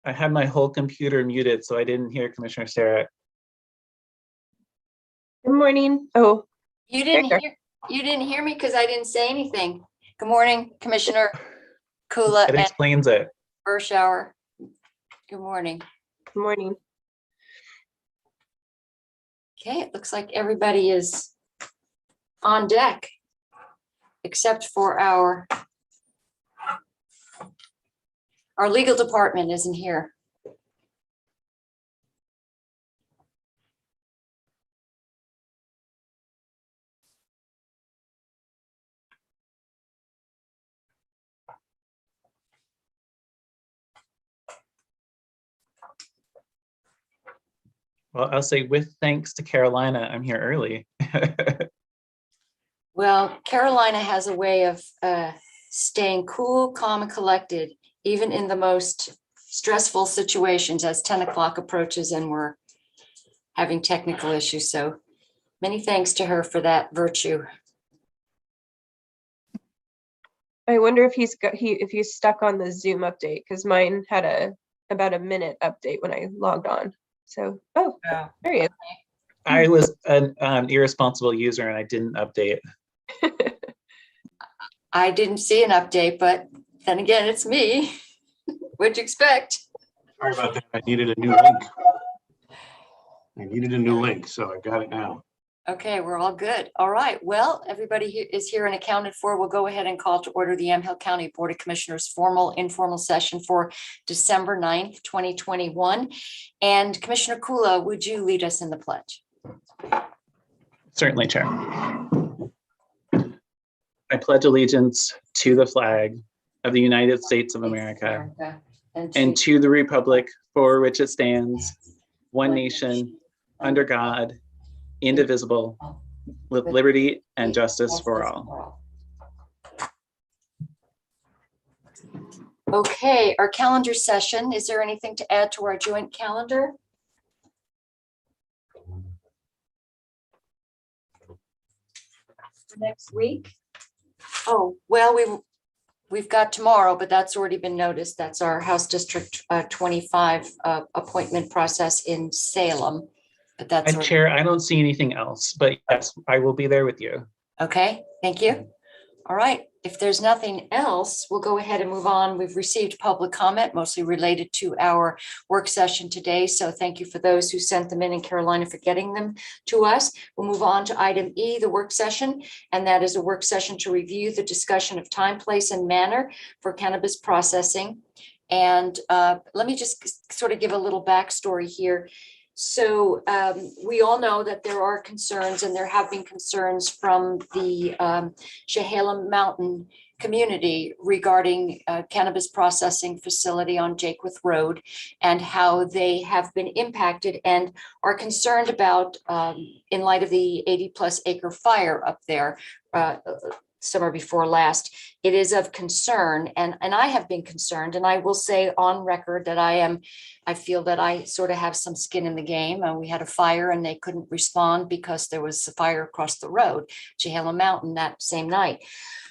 I had my whole computer muted, so I didn't hear Commissioner Sarah. Good morning. Oh, You didn't hear me because I didn't say anything. Good morning, Commissioner Kula It and explains it. Bershauer. Good morning. good morning. Okay, it looks like everybody is on deck, except for our legal department isn't here. Well, I'll say with thanks to Carolina, I'm here early. Well, Carolina has a way of staying cool, calm, and collected, even in the most stressful situations as 10 o'clock approaches and we're having technical issues. So many thanks to her for that virtue. I wonder if if he's stuck on the Zoom update, because mine had about a minute update when I logged on. So, oh, there he is. I was an irresponsible user and I didn't update. I didn't see an update, but then again, it's me. What'd you expect? Sorry about that. I needed a new link, so I got it now. Okay, we're all good. All right. Well, everybody is here and accounted for. We'll go ahead and call to order the Yamhill County Board of Commissioners formal informal session for December 9th, 2021. And Commissioner Kula, would you lead us in the pledge? Certainly, Chair. I pledge allegiance to the flag of the United States of America and to the republic for which it stands, one nation, under God, indivisible, with liberty and justice for all. Okay, our calendar session. Is there anything to add to our joint calendar? Next week? Oh, well, we've got tomorrow, but that's already been noticed. That's our House District 25 appointment process in Salem. But that's Chair, I don't see anything else, but yes, I will be there with you. Okay, thank you. All right, if there's nothing else, we'll go ahead and move on. We've received public comment, mostly related to our work session today. So thank you for those who sent them in Carolina for getting them to us. We'll move on to item E, the work session, and that is a work session to review the discussion of time, place, and manner for cannabis processing. And let me just sort of give a little backstory here. So we all know that there are concerns, and there have been concerns from the Chehalem Mountain community regarding cannabis processing facility on Jaquith Road and how they have been impacted and are concerned about, in light of the 80+ acre fire up there summer before last. It is of concern, and I have been concerned, and I will say on record that I feel that I sort of have some skin in the game. And we had a fire and they couldn't respond because there was a fire across the road, Chehalem Mountain, that same night.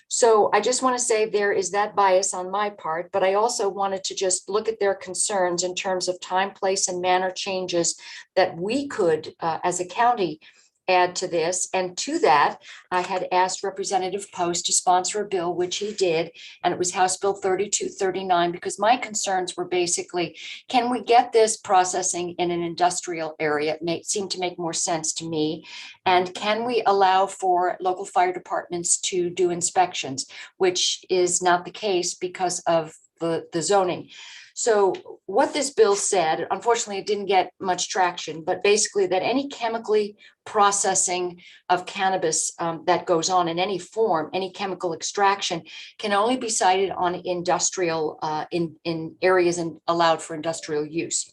So I just want to say there is that bias on my part, but I also wanted to just look at their concerns in terms of time, place, and manner changes that we could, as a county, add to this. And to that, I had asked Representative Post to sponsor a bill, which he did, and it was House Bill 3239, because my concerns were basically, can we get this processing in an industrial area? It seemed to make more sense to me. And can we allow for local fire departments to do inspections, which is not the case because of the zoning. So what this bill said, unfortunately, it didn't get much traction, but basically that any chemically processing of cannabis that goes on in any form, any chemical extraction, can only be cited on industrial, in areas allowed for industrial use,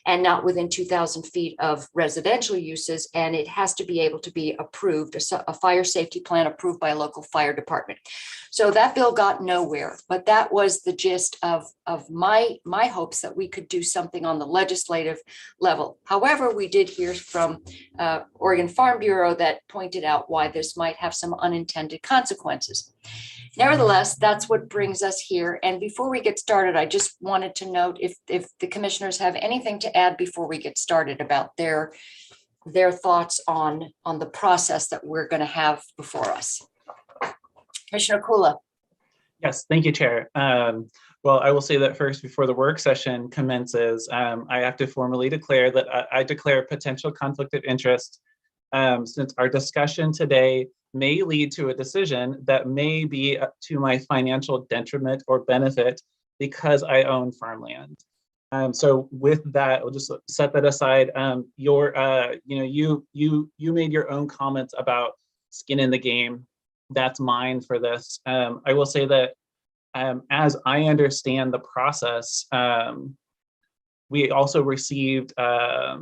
and not within 2,000 feet of residential uses. And it has to be able to be approved, a fire safety plan approved by a local fire department. So that bill got nowhere, but that was the gist of my hopes that we could do something on the legislative level. However, we did hear from organizations Oregon Farm Bureau that pointed out why this might have some unintended consequences. Nevertheless, that's what brings us here. And before we get started, I just wanted to note if the commissioners have anything to add before we get started about their thoughts on the process that we're going to have before us. Commissioner Kula. Yes, thank you, Chair. Well, I will say that first, before the work session commences, I have to formally declare that I declare potential conflict of interest, since our discussion today may lead to a decision that may be to my financial detriment or benefit because I own farmland. So with that, I'll just set that aside. You made your own comments about skin in the game. That's mine for this. I will say that as I understand the process, we also received a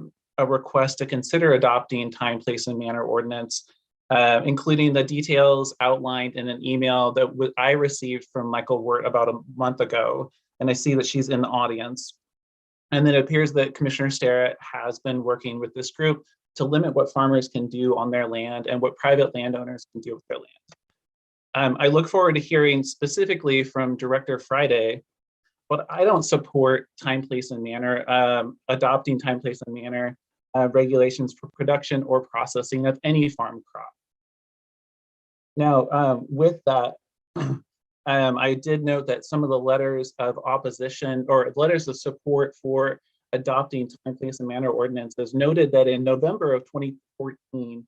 request to consider adopting time, place, and manner ordinance, including the details outlined in an email that I received from Michael Wirt about a month ago. And I see that she's in the audience. And then it appears that Commissioner Starrett has been working with this group to limit what farmers can do on their land and what private landowners can do with their land. I look forward to hearing specifically from Director Friday, but I don't support time, place, and manner, adopting time, place, and manner regulations for production or processing of any farm crop. Now, with that, I did note that some of the letters of opposition or letters of support for adopting time, place, and manner ordinances noted that in November of 2014,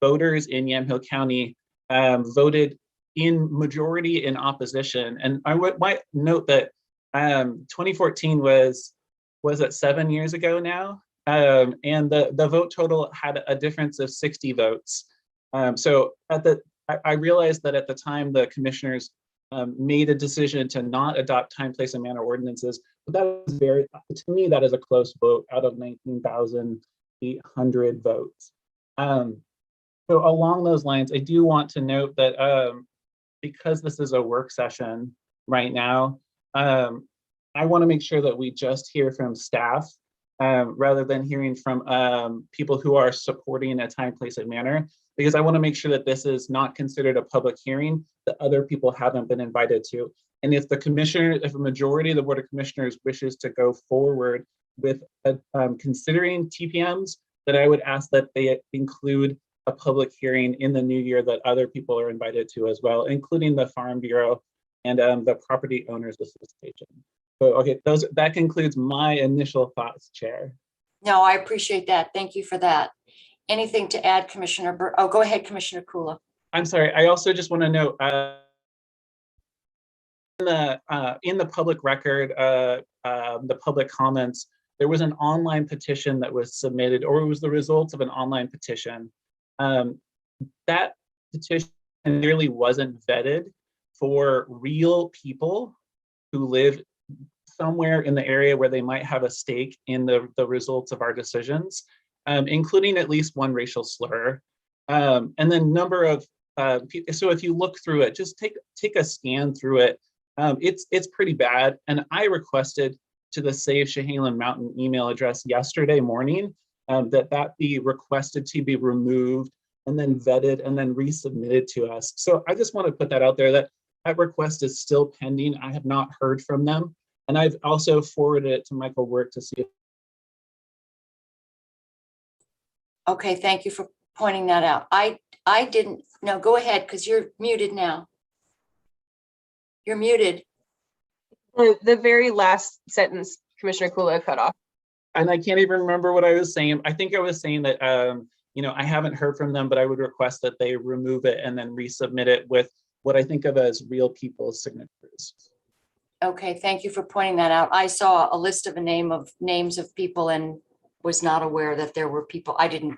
voters in Yamhill County voted in majority in opposition. And I might note that 2014 was it 7 years ago now? And the vote total had a difference of 60 votes. So I realized that at the time the commissioners made a decision to not adopt time, place, and manner ordinances, but that was to me, that is a close vote out of 19,800 votes. So along those lines, I do want to note that because this is a work session right now, I want to make sure that we just hear from staff rather than hearing from people who are supporting a time, place, and manner, because I want to make sure that this is not considered a public hearing that other people haven't been invited to. And if a majority of the Board of Commissioners wishes to go forward with considering TPMs, then I would ask that they include a public hearing in the new year that other people are invited to as well, including the Farm Bureau and the Property Owners Association. So, okay, that concludes my initial thoughts, Chair. No, I appreciate that. Thank you for that. Anything to add, Commissioner? Oh, go ahead, Commissioner Kula. I'm sorry. I also just want to note in the public record, the public comments, there was an online petition that was submitted, or it was the results of an online petition. That petition nearly wasn't vetted for real people who live somewhere in the area where they might have a stake in the results of our decisions, including at least one racial slur. And then number of, so if you look through it, just take a scan through it. It's pretty bad. And I requested to the Save Chehalem Mountain email address yesterday morning that be requested to be removed and then vetted and then resubmitted to us. So I just want to put that out there that request is still pending. I have not heard from them. And I've also forwarded it to Michael Wirt to see if. Okay, thank you for pointing that out. I didn't, no, go ahead, because you're muted now. You're muted. The very last sentence, Commissioner Kula cut off. And I can't even remember what I was saying. I think I was saying that, I haven't heard from them, but I would request that they remove it and then resubmit it with what I think of as real people's signatures. Okay, thank you for pointing that out. I saw a list of names of people and was not aware that there were people. I didn't,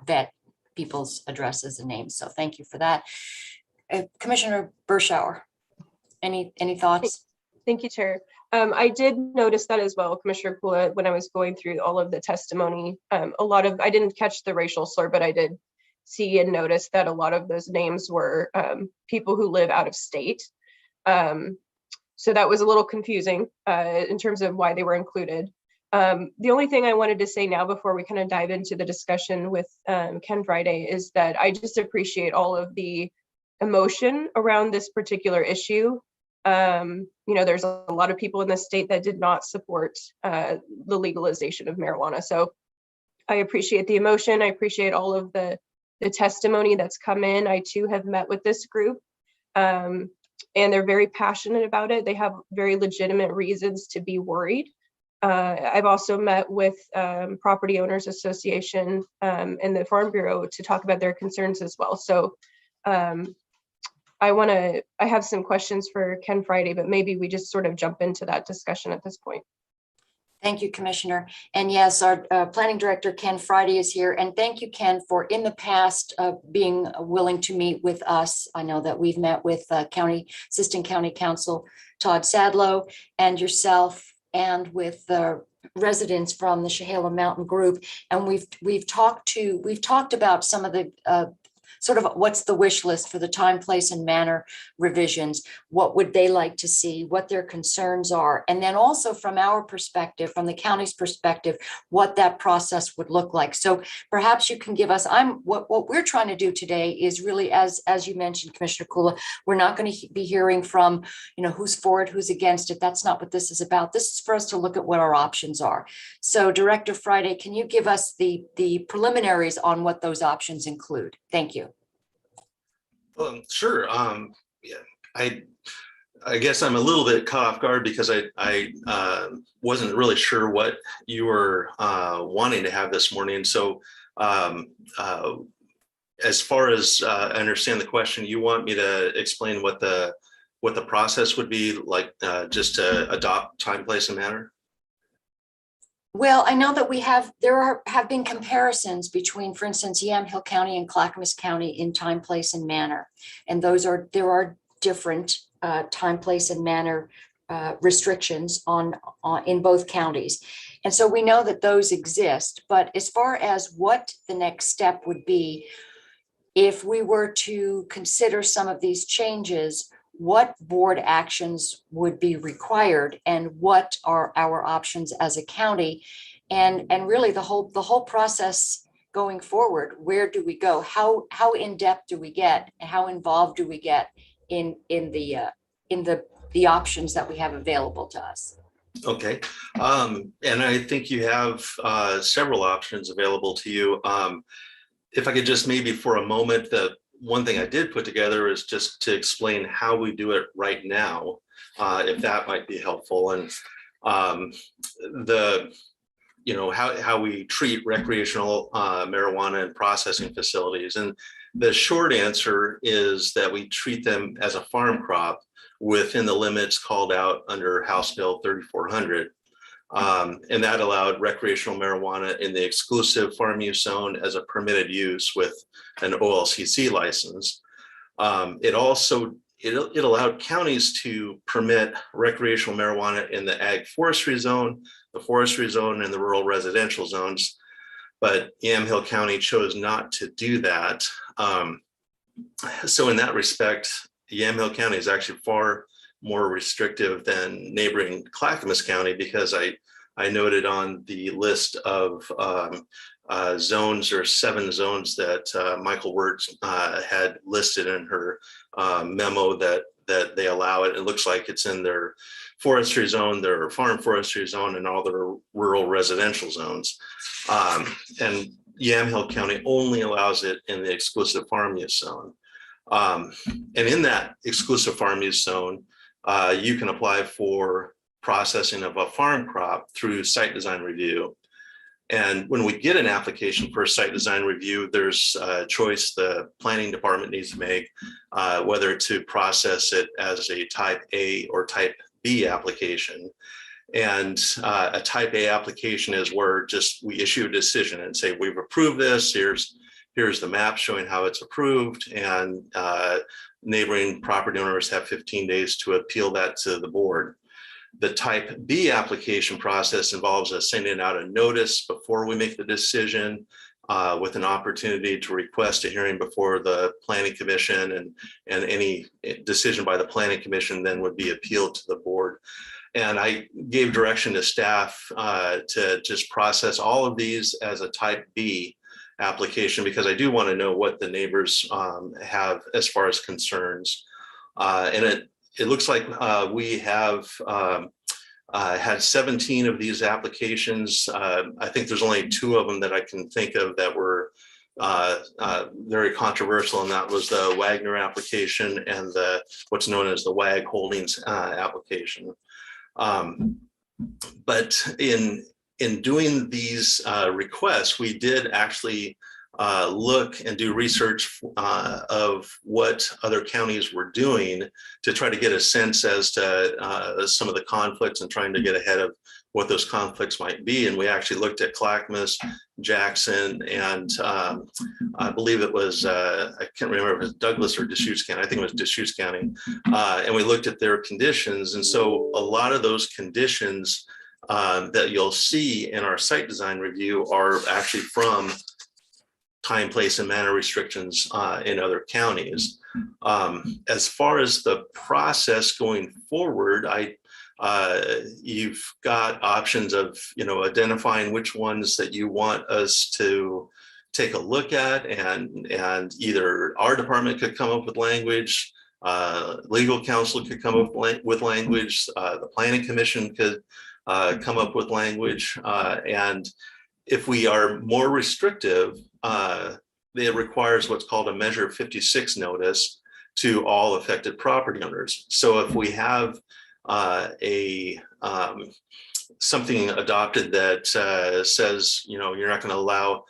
vet people's addresses and names. So thank you for that. Commissioner Berschauer, any thoughts? Thank you, Chair. I did notice that as well, Commissioner Kula, when I was going through all of the testimony. I didn't catch the racial slur, but I did see and notice that a lot of those names were people who live out of state. So that was a little confusing in terms of why they were included. The only thing I wanted to say now before we kind of dive into the discussion with Ken Friday is that I just appreciate all of the emotion around this particular issue. There's a lot of people in the state that did not support the legalization of marijuana. So I appreciate the emotion. I appreciate all of the testimony that's come in. I too have met with this group, and they're very passionate about it. They have very legitimate reasons to be worried. I've also met with Property Owners Association and the Farm Bureau to talk about their concerns as well. So I have some questions for Ken Friday, but maybe we just sort of jump into that discussion at this point. Thank you, Commissioner. And yes, our Planning Director, Ken Friday, is here. And thank you, Ken, for in the past being willing to meet with us. I know that we've met with Assistant County Counsel Todd Sadlow and yourself, and with the residents from the Chehalem Mountain Group. And we've talked about some of the sort of what's the wish list for the time, place, and manner revisions. What would they like to see, what their concerns are, and then also from our perspective, from the county's perspective, what that process would look like. So perhaps you can give us, what we're trying to do today is really, as you mentioned, Commissioner Kula, we're not going to be hearing from, who's for it, who's against it. That's not what this is about. This is for us to look at what our options are. So Director Friday, can you give us the preliminaries on what those options include? Thank you. Sure. Yeah, I guess I'm a little bit caught off guard because I wasn't really sure what you were wanting to have this morning. So as far as I understand the question, you want me to explain what the process would be like, just to adopt time, place, and manner? Well, I know that there have been comparisons between, for instance, Yamhill County and Clackamas County in time, place, and manner. And there are different time, place, and manner restrictions in both counties. And so we know that those exist. But as far as what the next step would be, if we were to consider some of these changes, what board actions would be required and what are our options as a county, and really the whole process going forward. Where do we go? How in depth do we get? How involved do we get in the options that we have available to us? Okay, and I think you have several options available to you. If I could just maybe for a moment, the one thing I did put together is just to explain how we do it right now, if that might be helpful, and how we treat recreational marijuana and processing facilities. And the short answer is that we treat them as a farm crop within the limits called out under House Bill 3400. And that allowed recreational marijuana in the exclusive farm use zone as a permitted use with an OLCC license. It allowed counties to permit recreational marijuana in the ag forestry zone, the forestry zone, and the rural residential zones. But Yamhill County chose not to do that. So in that respect, Yamhill County is actually far more restrictive than neighboring Clackamas County, because I noted on the list of zones, or 7 zones that Michael Wirtz had listed in her memo that they allow it. It looks like it's in their forestry zone, their farm forestry zone, and all their rural residential zones. And Yamhill County only allows it in the exclusive farm use zone. And in that exclusive farm use zone, you can apply for processing of a farm crop through site design review. And when we get an application for a site design review, there's a choice the planning department needs to make, whether to process it as a type A or type B application. And a type A application is where we issue a decision and say, we've approved this, here's the map showing how it's approved, and neighboring property owners have 15 days to appeal that to the board. The type B application process involves us sending out a notice before we make the decision, with an opportunity to request a hearing before the planning commission, and any decision by the planning commission then would be appealed to the board. And I gave direction to staff to just process all of these as a type B application, because I do want to know what the neighbors have as far as concerns. And it looks like we have had 17 of these applications. I think there's only 2 of them that I can think of that were very controversial, and that was the Wagner application and the what's known as the WAG Holdings application. But in doing these requests, we did actually look and do research of what other counties were doing to try to get a sense as to some of the conflicts and trying to get ahead of what those conflicts might be. And we actually looked at Clackamas, Jackson, and I believe it was, I can't remember if it was Douglas or Deschutes County. I think it was Deschutes County. And we looked at their conditions. And so a lot of those conditions that you'll see in our site design review are actually from time, place, and manner restrictions in other counties. As far as the process going forward, you've got options of, identifying which ones that you want us to take a look at, and either our department could come up with language, legal counsel could come up with language, the planning commission could come up with language, and if we are more restrictive, it requires what's called a Measure 56 notice to all affected property owners. So if we have something adopted that says, you're not going to allow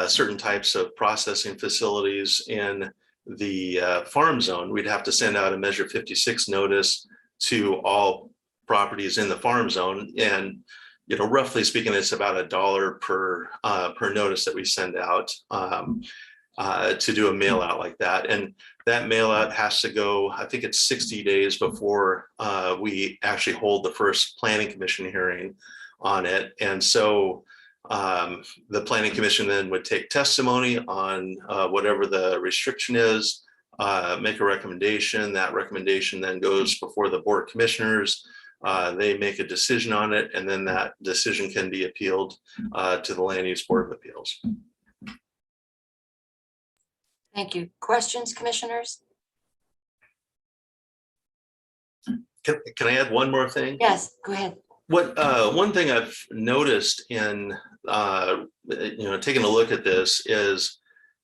certain types of processing facilities in the farm zone, we'd have to send out a Measure 56 notice to all properties in the farm zone. And roughly speaking, it's about $1 per notice that we send out to do a mail out like that. And that mail out has to go, I think it's 60 days before we actually hold the first planning commission hearing on it. And so the planning commission then would take testimony on whatever the restriction is, make a recommendation. That recommendation then goes before the board of commissioners. They make a decision on it, and then that decision can be appealed to the Land Use Board of Appeals. Thank you. Questions, commissioners? Can I add one more thing? Yes, go ahead. One thing I've noticed in taking a look at this is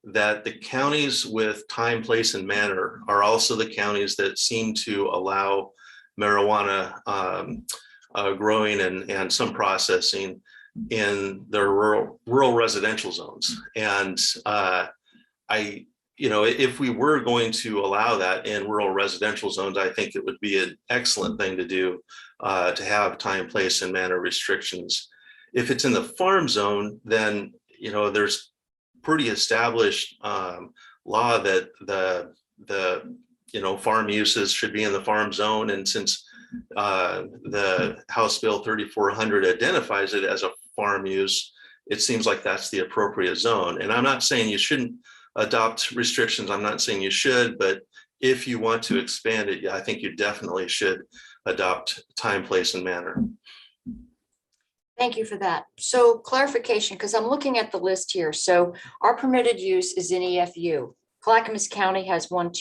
that the counties with time, place, and manner are also the counties that seem to allow marijuana growing and some processing in their rural residential zones. And if we were going to allow that in rural residential zones, I think it would be an excellent thing to do, to have time, place, and manner restrictions. If it's in the farm zone, then there's pretty established law that the farm uses should be in the farm zone. And since the House Bill 3400 identifies it as a farm use, it seems like that's the appropriate zone. And I'm not saying you shouldn't adopt restrictions. I'm not saying you should, but if you want to expand it, I think you definitely should adopt time, place, and manner. Thank you for that. So clarification, because I'm looking at the list here. So our permitted use is in EFU. Clackamas County has 5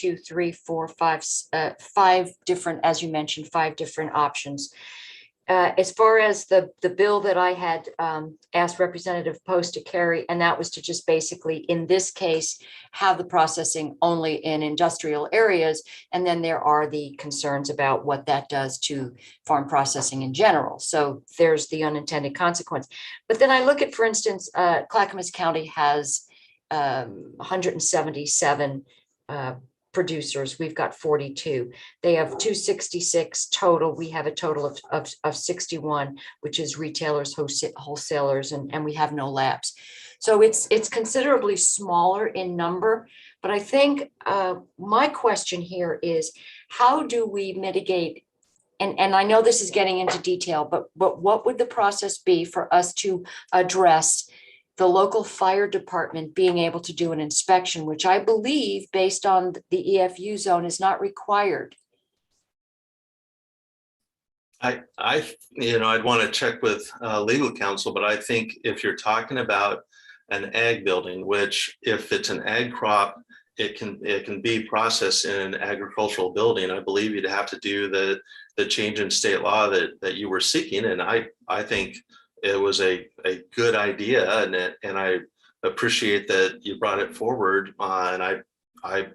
different, as you mentioned, 5 different options. As far as the bill that I had asked Representative Post to carry, and that was to just basically, in this case, have the processing only in industrial areas. And then there are the concerns about what that does to farm processing in general. So there's the unintended consequence. But then I look at, for instance, Clackamas County has 177 producers. We've got 42. They have 266 total. We have a total of 61, which is retailers, wholesalers, and we have no labs. So it's considerably smaller in number. But I think my question here is, how do we mitigate? And I know this is getting into detail, but what would the process be for us to address the local fire department being able to do an inspection, which I believe, based on the EFU zone, is not required? I'd want to check with legal counsel, but I think if you're talking about an ag building, which if it's an ag crop, it can be processed in an agricultural building. I believe you'd have to do the change in state law that you were seeking, and I think it was a good idea, and I appreciate that you brought it forward. And I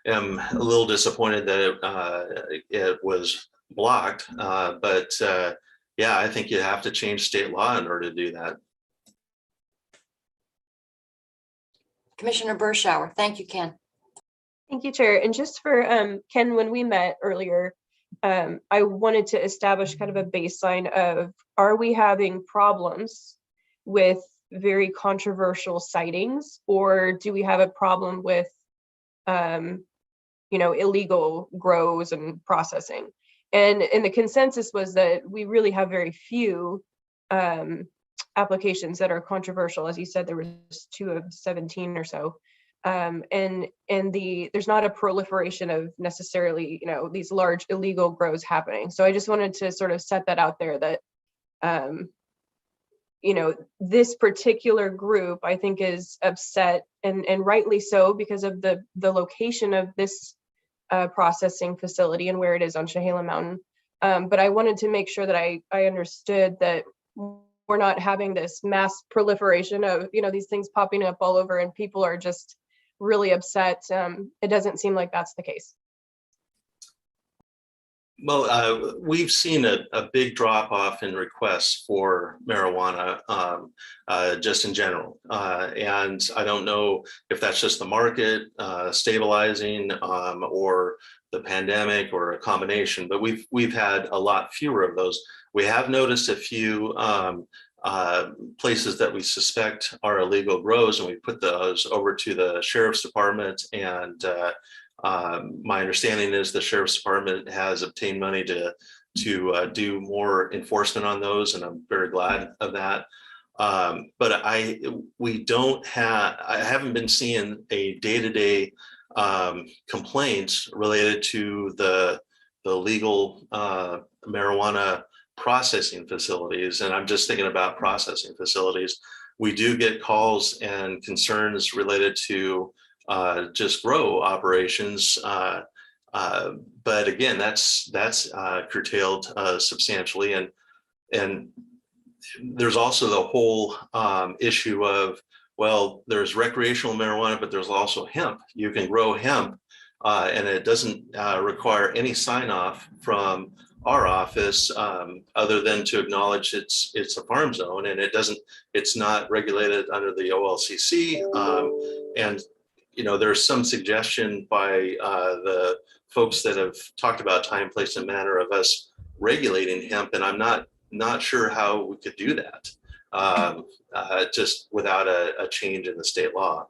am a little disappointed that it was blocked, but yeah, I think you have to change state law in order to do that. Commissioner Bershauer. Thank you, Ken. Thank you, Chair. And just for Ken, when we met earlier, I wanted to establish kind of a baseline of, are we having problems with very controversial sightings, or do we have a problem with, illegal grows and processing? And the consensus was that we really have very few applications that are controversial. As you said, there was 2 of 17 or so. And there's not a proliferation of necessarily, these large illegal grows happening. So I just wanted to sort of set that out there that, this particular group, I think, is upset, and rightly so, because of the location of this processing facility and where it is on Chehalem Mountain. But I wanted to make sure that I understood that we're not having this mass proliferation of, these things popping up all over and people are just really upset. It doesn't seem like that's the case. Well, we've seen a big drop off in requests for marijuana just in general. And I don't know if that's just the market stabilizing or the pandemic or a combination, but we've had a lot fewer of those. We have noticed a few places that we suspect are illegal grows, and we put those over to the sheriff's department. And my understanding is the sheriff's department has obtained money to do more enforcement on those, and I'm very glad of that. But I haven't been seeing a day-to-day complaints related to the legal marijuana processing facilities. And I'm just thinking about processing facilities. We do get calls and concerns related to just grow operations. But again, that's curtailed substantially. And there's also the whole issue of, well, there's recreational marijuana, but there's also hemp. You can grow hemp and it doesn't require any sign off from our office other than to acknowledge it's a farm zone, and it's not regulated under the OLCC. And there's some suggestion by the folks that have talked about time, place, and manner of us regulating hemp, and I'm not sure how we could do that just without a change in the state law.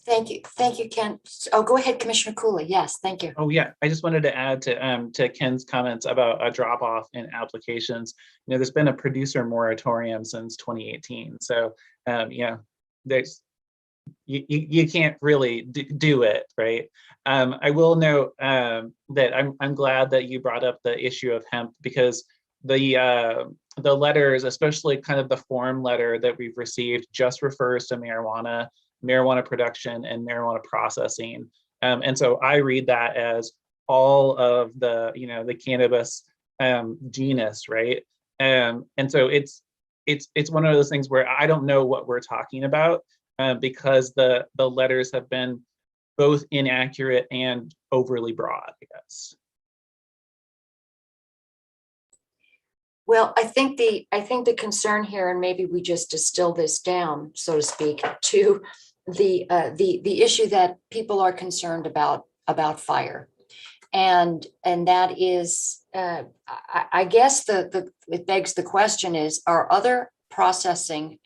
Thank you, Ken. Oh, go ahead, Commissioner Cooley. Yes, thank you. Oh yeah, I just wanted to add to Ken's comments about a drop off in applications. There's been a producer moratorium since 2018, so there's you can't really do it, right? I will note that I'm glad that you brought up the issue of hemp, because the letters, especially kind of the form letter that we've received, just refers to marijuana production and marijuana processing. And so I read that as all of the cannabis genus, right? And so it's one of those things where I don't know what we're talking about because the letters have been both inaccurate and overly broad, I guess. Well, I think the concern here, and maybe we just distill this down, so to speak, to the issue that people are concerned about fire, and that is, I guess it begs the question is, are other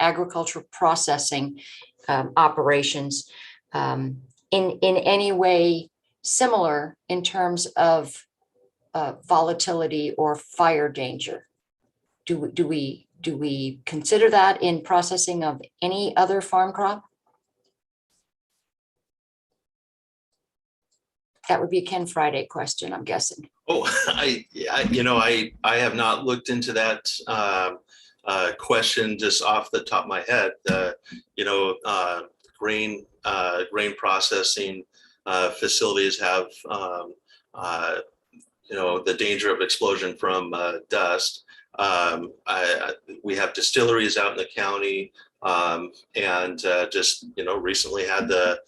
agricultural processing operations in any way similar in terms of volatility or fire danger? Do we consider that in processing of any other farm crop? That would be a Ken Friday question, I'm guessing. Oh, I have not looked into that question just off the top of my head. Grain processing facilities have the danger of explosion from dust. We have distilleries out in the county, and just recently had the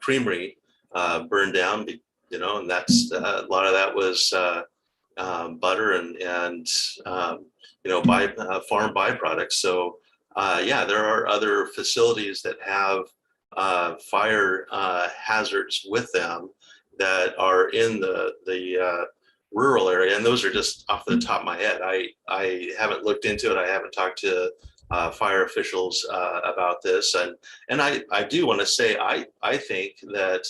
creamery burned down. And that's a lot of that was butter and farm byproducts. So yeah, there are other facilities that have fire hazards with them that are in the rural area, and those are just off the top of my head. I haven't looked into it. I haven't talked to fire officials about this, and I do want to say I think that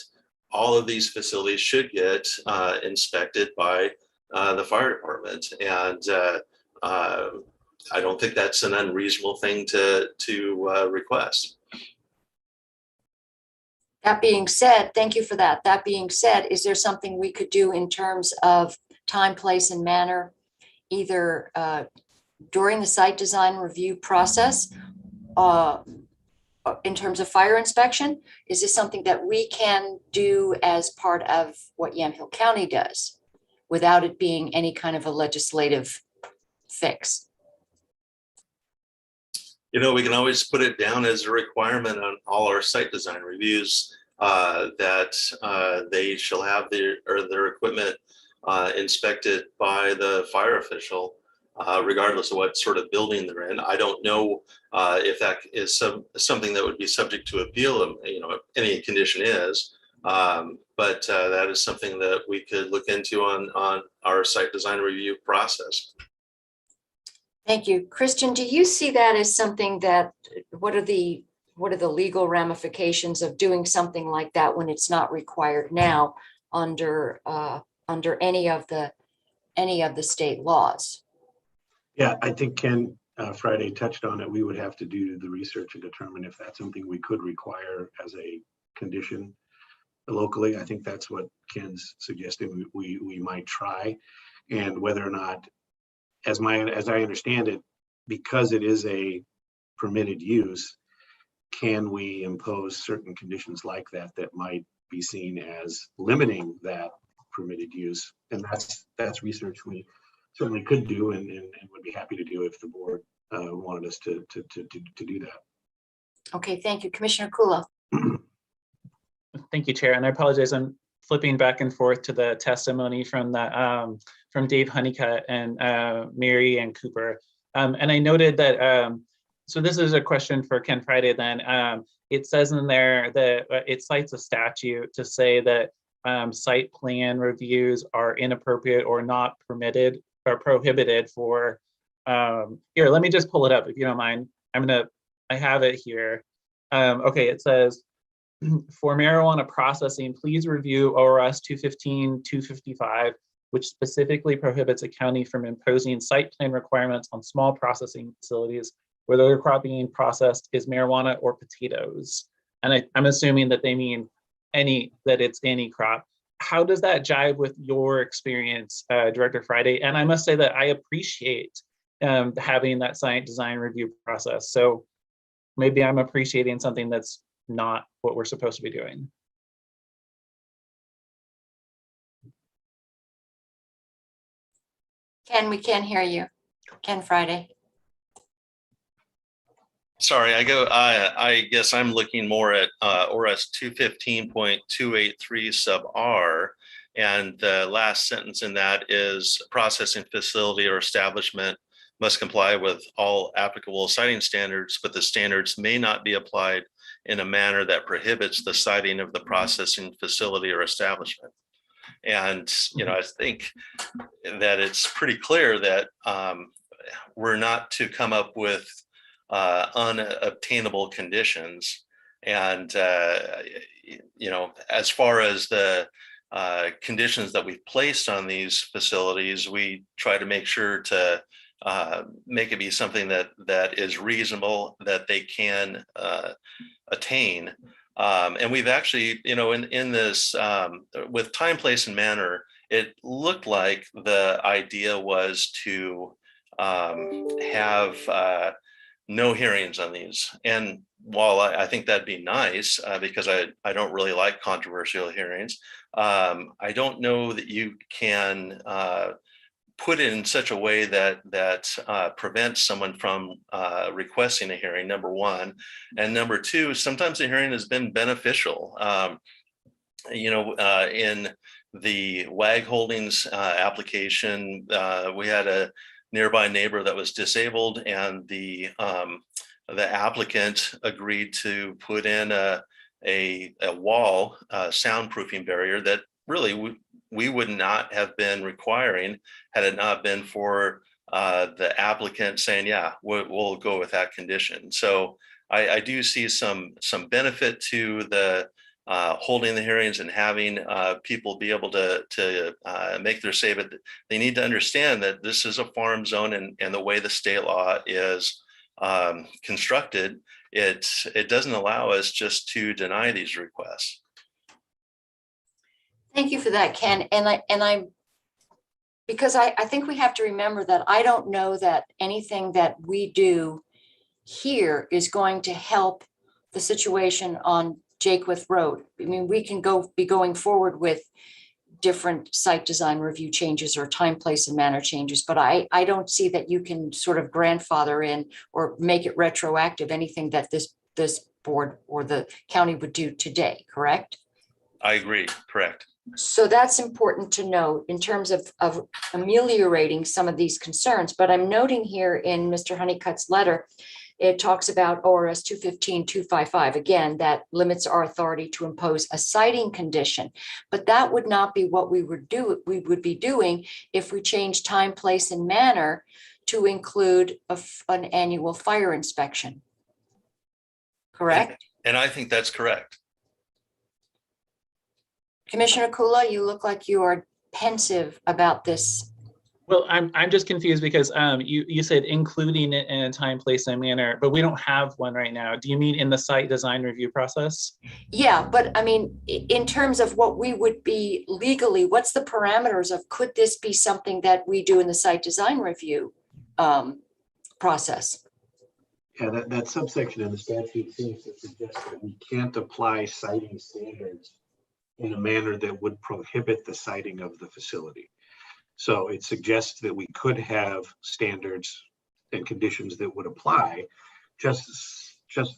all of these facilities should get inspected by the fire department, and I don't think that's an unreasonable thing to request. That being said, thank you for that. That being said, is there something we could do in terms of time, place, and manner, either during the site design review process, in terms of fire inspection? Is this something that we can do as part of what Yamhill County does without it being any kind of a legislative fix? We can always put it down as a requirement on all our site design reviews that they shall have their equipment inspected by the fire official, regardless of what sort of building they're in. I don't know if that is something that would be subject to appeal. If any condition is, but that is something that we could look into on our site design review process. Thank you. Christian, do you see that as something that, what are the legal ramifications of doing something like that when it's not required now under any of the state laws? Yeah, I think Ken Friday touched on it. We would have to do the research and determine if that's something we could require as a condition locally. I think that's what Ken's suggesting we might try, and whether or not, as I understand it, because it is a permitted use, can we impose certain conditions like that might be seen as limiting that permitted use? And that's research we certainly could do and would be happy to do if the board wanted us to do that. Okay, thank you. Commissioner Kula. Thank you, Chair. And I apologize, I'm flipping back and forth to the testimony from from Dave Honeycutt and Mary Ann Cooper. And I noted that, so this is a question for Ken Friday then. It says in there that it cites a statute to say that site plan reviews are inappropriate or not permitted or prohibited for, here, let me just pull it up if you don't mind. I have it here. Okay, it says, for marijuana processing, please review ORS 215-255, which specifically prohibits a county from imposing site plan requirements on small processing facilities where the crop being processed is marijuana or potatoes. And I'm assuming that they mean that it's any crop. How does that jive with your experience, Director Friday? And I must say that I appreciate having that site design review process. So maybe I'm appreciating something that's not what we're supposed to be doing. Ken, we can't hear you. Ken Friday. Sorry, I guess I'm looking more at ORS 215.283 sub R, and the last sentence in that is processing facility or establishment must comply with all applicable siting standards, but the standards may not be applied in a manner that prohibits the siting of the processing facility or establishment. And I think that it's pretty clear that we're not to come up with unobtainable conditions. And as far as the conditions that we've placed on these facilities, we try to make sure to make it be something that is reasonable, that they can attain. And we've actually, in this, with time, place, and manner, it looked like the idea was to have no hearings on these. And while I think that'd be nice, because I don't really like controversial hearings, I don't know that you can put it in such a way that prevents someone from requesting a hearing, number one. And number two, sometimes the hearing has been beneficial. In the WAG Holdings application, we had a nearby neighbor that was disabled, and the applicant agreed to put in a wall, soundproofing barrier that really we would not have been requiring had it not been for the applicant saying, yeah, we'll go with that condition. So I do see some benefit to the holding the hearings and having people be able to make their say, but they need to understand that this is a farm zone, and the way the state law is constructed, it doesn't allow us just to deny these requests. Thank you for that, Ken. And because I think we have to remember that I don't know that anything that we do here is going to help the situation on Jakewith Road. I mean, we can be going forward with different site design review changes or time, place, and manner changes, but I don't see that you can sort of grandfather in or make it retroactive anything that this board or the county would do today, correct? I agree, correct. So that's important to note in terms of ameliorating some of these concerns. But I'm noting here in Mr. Honeycutt's letter, it talks about ORS 215-255, again, that limits our authority to impose a citing condition. But that would not be what we would be doing if we change time, place, and manner to include an annual fire inspection. Correct? And I think that's correct. Commissioner Kula, you look like you are pensive about this. Well, I'm just confused because you said including it in a time, place, and manner, but we don't have one right now. Do you mean in the site design review process? Yeah, but I mean, in terms of what we would be legally, what's the parameters of, could this be something that we do in the site design review process? Yeah, that subsection in the statute seems to suggest that we can't apply citing standards in a manner that would prohibit the citing of the facility. So it suggests that we could have standards and conditions that would apply, just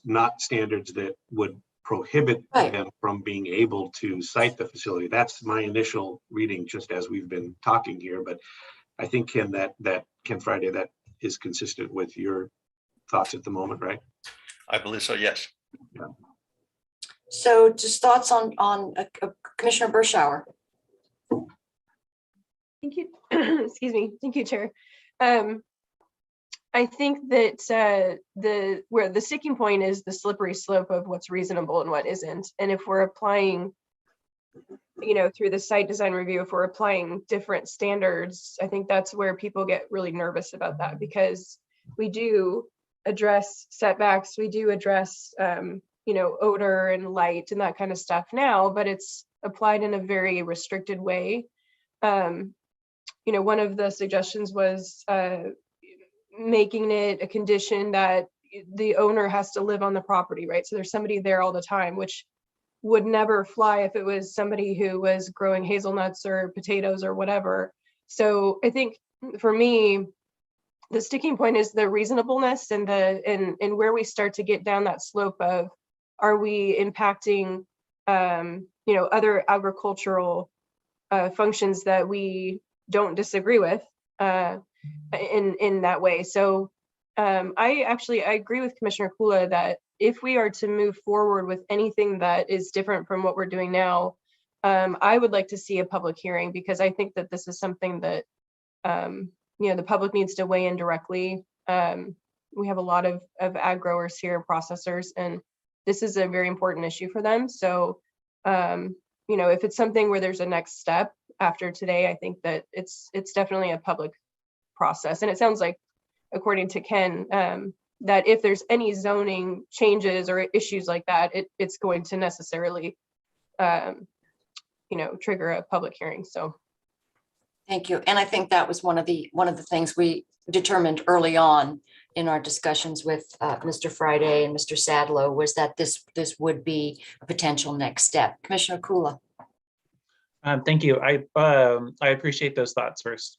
not standards that would prohibit them from being able to cite the facility. That's my initial reading, just as we've been talking here. But I think, Ken, Ken Friday, that is consistent with your thoughts at the moment, right? I believe so, yes. Yeah. So just thoughts on Commissioner Berschauer. Thank you. Excuse me. Thank you, Chair. I think that where the sticking point is the slippery slope of what's reasonable and what isn't. And if we're applying, through the site design review, if we're applying different standards, I think that's where people get really nervous about that, because we do address setbacks, we do address odor and light and that kind of stuff now, but it's applied in a very restricted way. One of the suggestions was making it a condition that the owner has to live on the property, right? So there's somebody there all the time, which would never fly if it was somebody who was growing hazelnuts or potatoes or whatever. So I think for me, the sticking point is the reasonableness and where we start to get down that slope of, are we impacting other agricultural functions that we don't disagree with in that way. So I agree with Commissioner Kula that if we are to move forward with anything that is different from what we're doing now, I would like to see a public hearing, because I think that this is something that the public needs to weigh in directly. We have a lot of ag growers here, processors, and this is a very important issue for them. So if it's something where there's a next step after today, I think that it's definitely a public process. And it sounds like, according to Ken, that if there's any zoning changes or issues like that, it's going to necessarily, trigger a public hearing. So. Thank you. And I think that was one of the things we determined early on in our discussions with Mr. Friday and Mr. Sadlow, was that this would be a potential next step. Commissioner Kula. Thank you. I appreciate those thoughts first.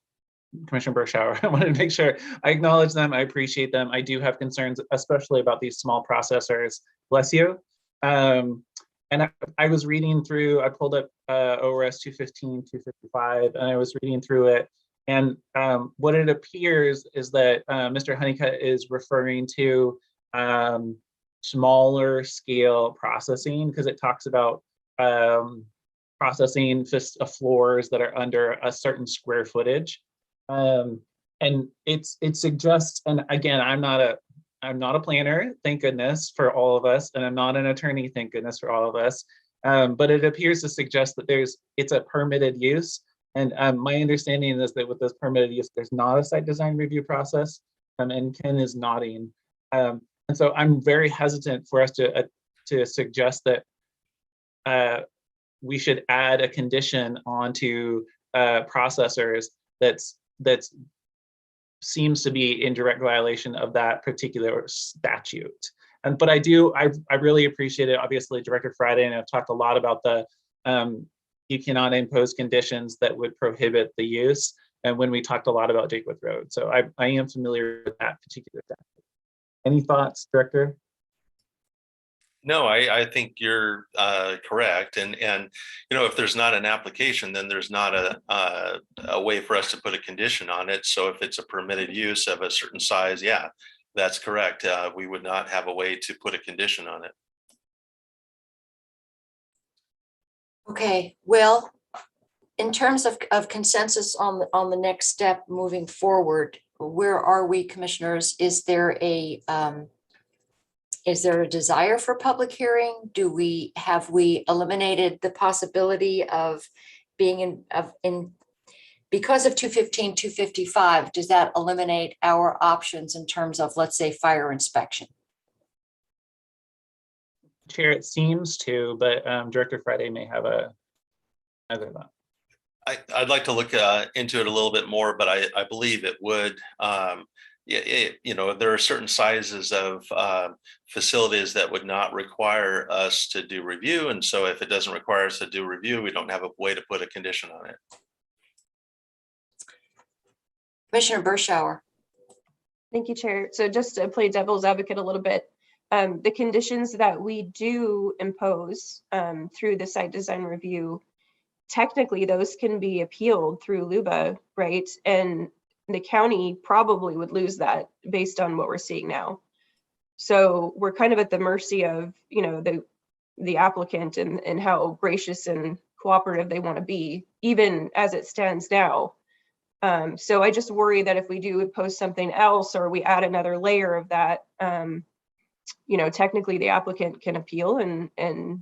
Commissioner Bershauer, I wanted to make sure I acknowledge them. I appreciate them. I do have concerns, especially about these small processors. Bless you. And I was reading through, I pulled up ORS 215, 255, and I was reading through it. And what it appears is that Mr. Honeycutt is referring to smaller scale processing, because it talks about processing floors that are under a certain square footage. And it suggests, and again, I'm not a planner, thank goodness for all of us, and I'm not an attorney, thank goodness for all of us. But it appears to suggest that it's a permitted use. And my understanding is that with this permitted use, there's not a site design review process, and Ken is nodding. And so I'm very hesitant for us to suggest that we should add a condition onto processors that's seems to be in direct violation of that particular statute. But I really appreciate it. Obviously, Director Friday and I've talked a lot about the you cannot impose conditions that would prohibit the use. And when we talked a lot about Jakewood Road. So I am familiar with that particular statute. Any thoughts, Director? No, I think you're correct. And if there's not an application, then there's not a way for us to put a condition on it. So if it's a permitted use of a certain size, yeah, that's correct. We would not have a way to put a condition on it. Okay, well, in terms of consensus on the next step moving forward, where are we, commissioners? Is there a desire for public hearing? Have we eliminated the possibility of being in because of 215, 255, does that eliminate our options in terms of, let's say, fire inspection? Chair, it seems to, but Director Friday may have another thought. I'd like to look into it a little bit more, but I believe it would. There are certain sizes of facilities that would not require us to do review. And so if it doesn't require us to do review, we don't have a way to put a condition on it. Commissioner Bershauer. Thank you, Chair. So just to play devil's advocate a little bit, the conditions that we do impose through the site design review, technically those can be appealed through LUBA, right? And the county probably would lose that based on what we're seeing now. So we're kind of at the mercy of, the applicant and how gracious and cooperative they want to be, even as it stands now. So I just worry that if we do post something else or we add another layer of that, technically the applicant can appeal and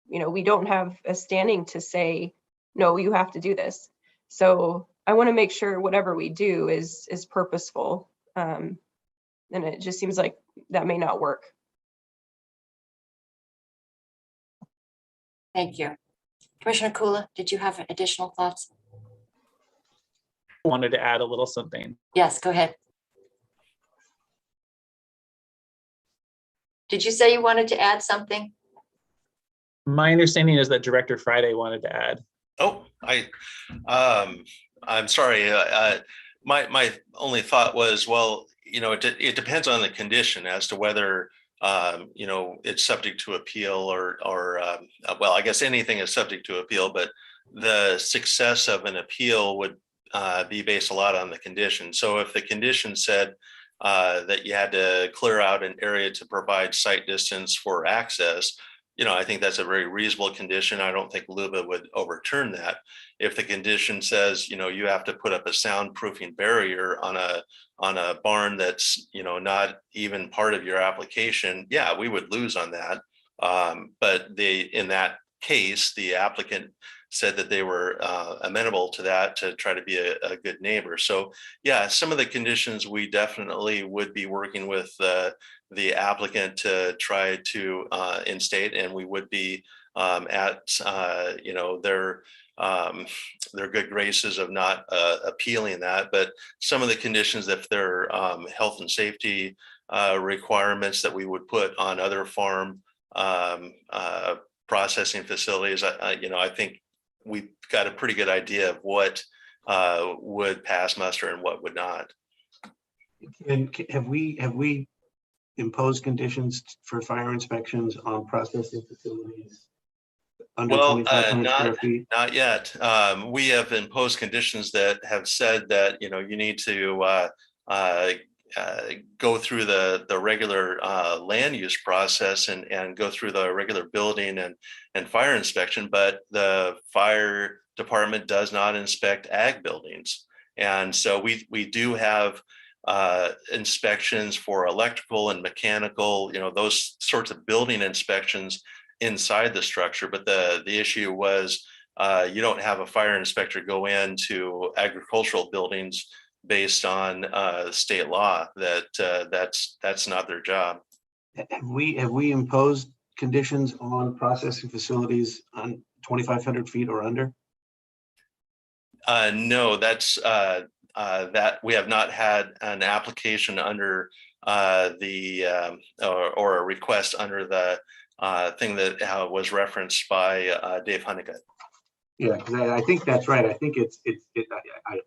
we don't have a standing to say, no, you have to do this. So I want to make sure whatever we do is purposeful. And it just seems like that may not work. Thank you. Commissioner Kula, did you have additional thoughts? Wanted to add a little something. Yes, go ahead. Did you say you wanted to add something? My understanding is that Director Friday wanted to add. Oh, I'm sorry. My only thought was, well, it depends on the condition as to whether it's subject to appeal or well, I guess anything is subject to appeal, but the success of an appeal would be based a lot on the condition. So if the condition said that you had to clear out an area to provide site distance for access, I think that's a very reasonable condition. I don't think LUBA would overturn that. If the condition says, you have to put up a soundproofing barrier on a barn that's, not even part of your application, yeah, we would lose on that. But in that case, the applicant said that they were amenable to that, to try to be a good neighbor. So yeah, some of the conditions we definitely would be working with the applicant to try to instate, and we would be at their good graces of not appealing that. But some of the conditions, if they're health and safety requirements that we would put on other farm processing facilities, I think we've got a pretty good idea of what would pass muster and what would not. And have we imposed conditions for fire inspections on processing facilities under 2,500 square feet? Not yet. We have imposed conditions that have said that, you need to go through the regular land use process and go through the regular building and fire inspection, but the fire department does not inspect ag buildings. And so we do have inspections for electrical and mechanical, those sorts of building inspections inside the structure. But the issue was you don't have a fire inspector go into agricultural buildings based on state law. That's not their job. Have we imposed conditions on processing facilities on 2,500 feet or under? No, that's that we have not had an application under or a request under the thing that was referenced by Dave Honeycutt. Yeah, because I think that's right. I think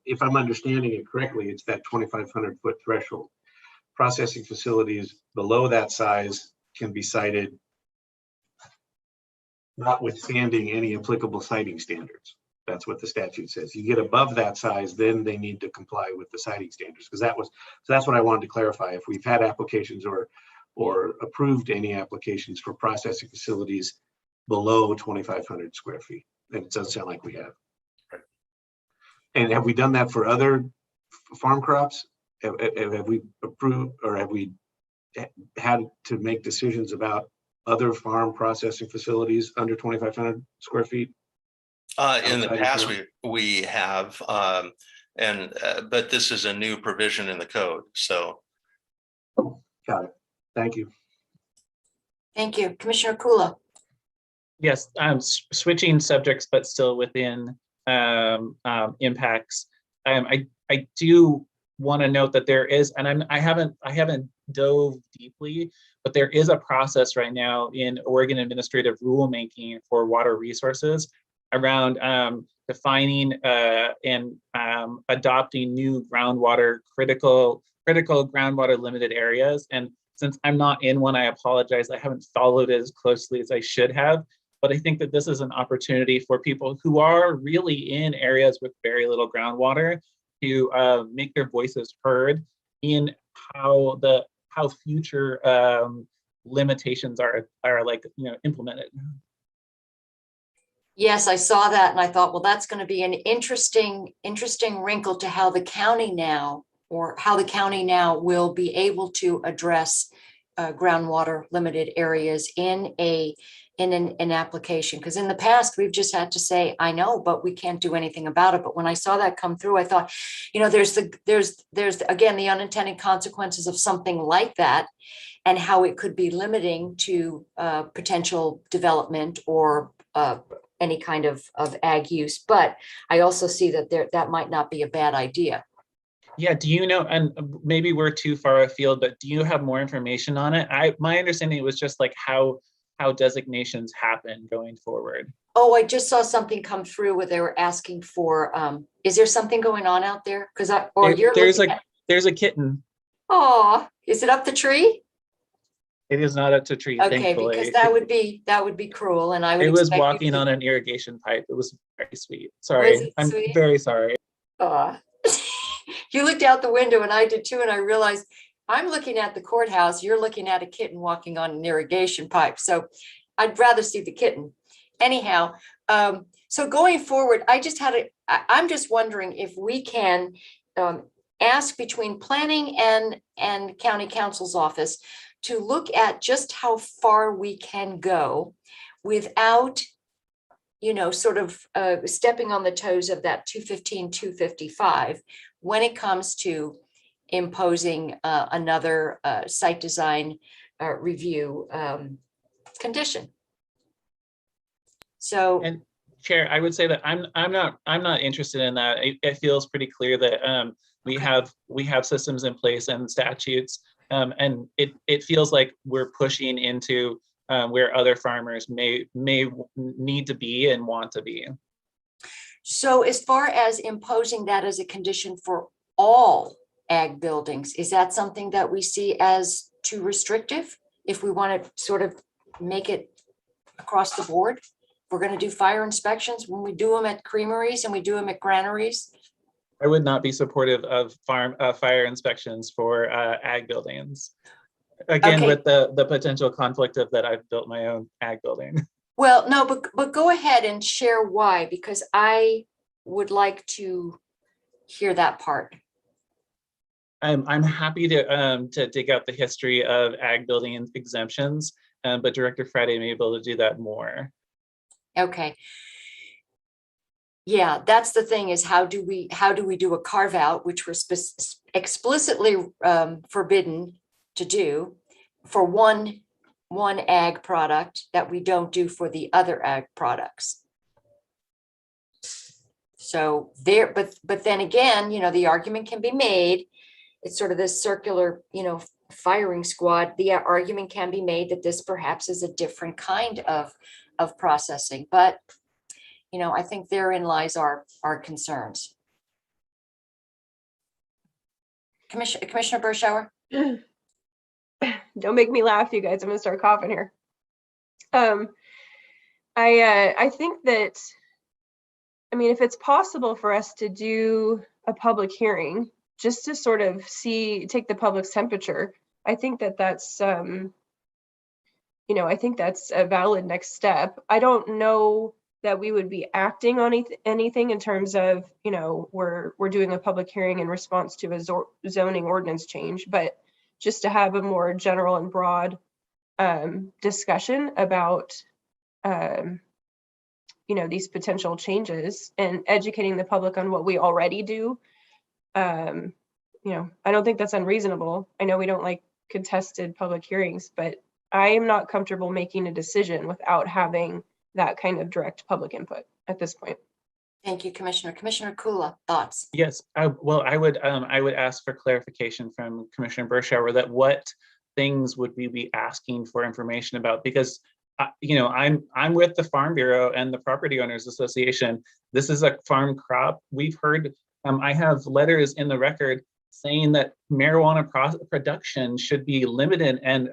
if I'm understanding it correctly, it's that 2,500 foot threshold. Processing facilities below that size can be cited, notwithstanding any applicable citing standards. That's what the statute says. You get above that size, then they need to comply with the citing standards. Because that's what I wanted to clarify. If we've had applications or approved any applications for processing facilities below 2,500 square feet. And it doesn't sound like we have. Right. And have we done that for other farm crops? Have we approved, or have we had to make decisions about other farm processing facilities under 2,500 square feet? In the past, we have, but this is a new provision in the code. So. Got it. Thank you. Thank you. Commissioner Kula. Yes, I'm switching subjects, but still within impacts. I do want to note that there is, and I haven't dove deeply, but there is a process right now in Oregon administrative rulemaking for water resources around defining and adopting new groundwater critical groundwater limited areas. And since I'm not in one, I apologize. I haven't followed it as closely as I should have. But I think that this is an opportunity for people who are really in areas with very little groundwater to make their voices heard in how future limitations are implemented. Yes, I saw that and I thought, well, that's going to be an interesting wrinkle to how the county now will be able to address groundwater limited areas in an application. Because in the past, we've just had to say, I know, but we can't do anything about it. But when I saw that come through, I thought, there's again, the unintended consequences of something like that and how it could be limiting to potential development or any kind of ag use. But I also see that that might not be a bad idea. Yeah, do you know, and maybe we're too far afield, but do you have more information on it? My understanding was just like how designations happen going forward. Oh, I just saw something come through where they were asking for, is there something going on out there? Because there's a kitten. Oh, is it up the tree? It is not up to tree, Okay, thankfully. because that would be cruel, and I would. It was walking on an irrigation pipe. It was very sweet. Sorry, I'm sweet? very sorry. You looked out the window, and I did too, and I realized I'm looking at the courthouse. You're looking at a kitten walking on an irrigation pipe. So I'd rather see the kitten. Anyhow, so going forward, I'm just wondering if we can ask between planning and county counsel's office to look at just how far we can go without sort of stepping on the toes of that 215, 255 when it comes to imposing another site design review condition. So, And Chair, I would say that I'm not interested in that. It feels pretty clear that we have systems in place and statutes, and it feels like we're pushing into where other farmers may need to be and want to be. so as far as imposing that as a condition for all ag buildings, is that something that we see as too restrictive? If we want to sort of make it across the board, we're going to do fire inspections when we do them at creameries and we do them at granaries. I would not be supportive of fire inspections for ag buildings. Again, Okay. with the potential conflict of that I've built my own ag building. Well, no, but go ahead and share why, because I would like to hear that part. I'm happy to dig out the history of ag building exemptions, but Director Friday may be able to do that more. Okay. Yeah, that's the thing, is how do we do a carve out, which we're explicitly forbidden to do for one ag product that we don't do for the other ag products. So there, but then again, the argument can be made. It's sort of this circular, firing squad. The argument can be made that this perhaps is a different kind of processing, but I think therein lies our concerns. Commissioner Bershauer? Don't make me laugh, you guys. I'm gonna start coughing here. I think that, if it's possible for us to do a public hearing just to sort of take the public's temperature, I think that's I think that's a valid next step. I don't know that we would be acting on anything in terms of, we're doing a public hearing in response to a zoning ordinance change, but just to have a more general and broad discussion about, these potential changes and educating the public on what we already do. I don't think that's unreasonable. I know we don't like contested public hearings, but I am not comfortable making a decision without having that kind of direct public input at this point. Thank you, Commissioner. Commissioner Kula, thoughts? Yes, I would ask for clarification from Commissioner Bershauer that what things would we be asking for information about? Because I'm with the Farm Bureau and the Property Owners Association. This is a farm crop. We've heard, I have letters in the record saying that marijuana production should be limited, and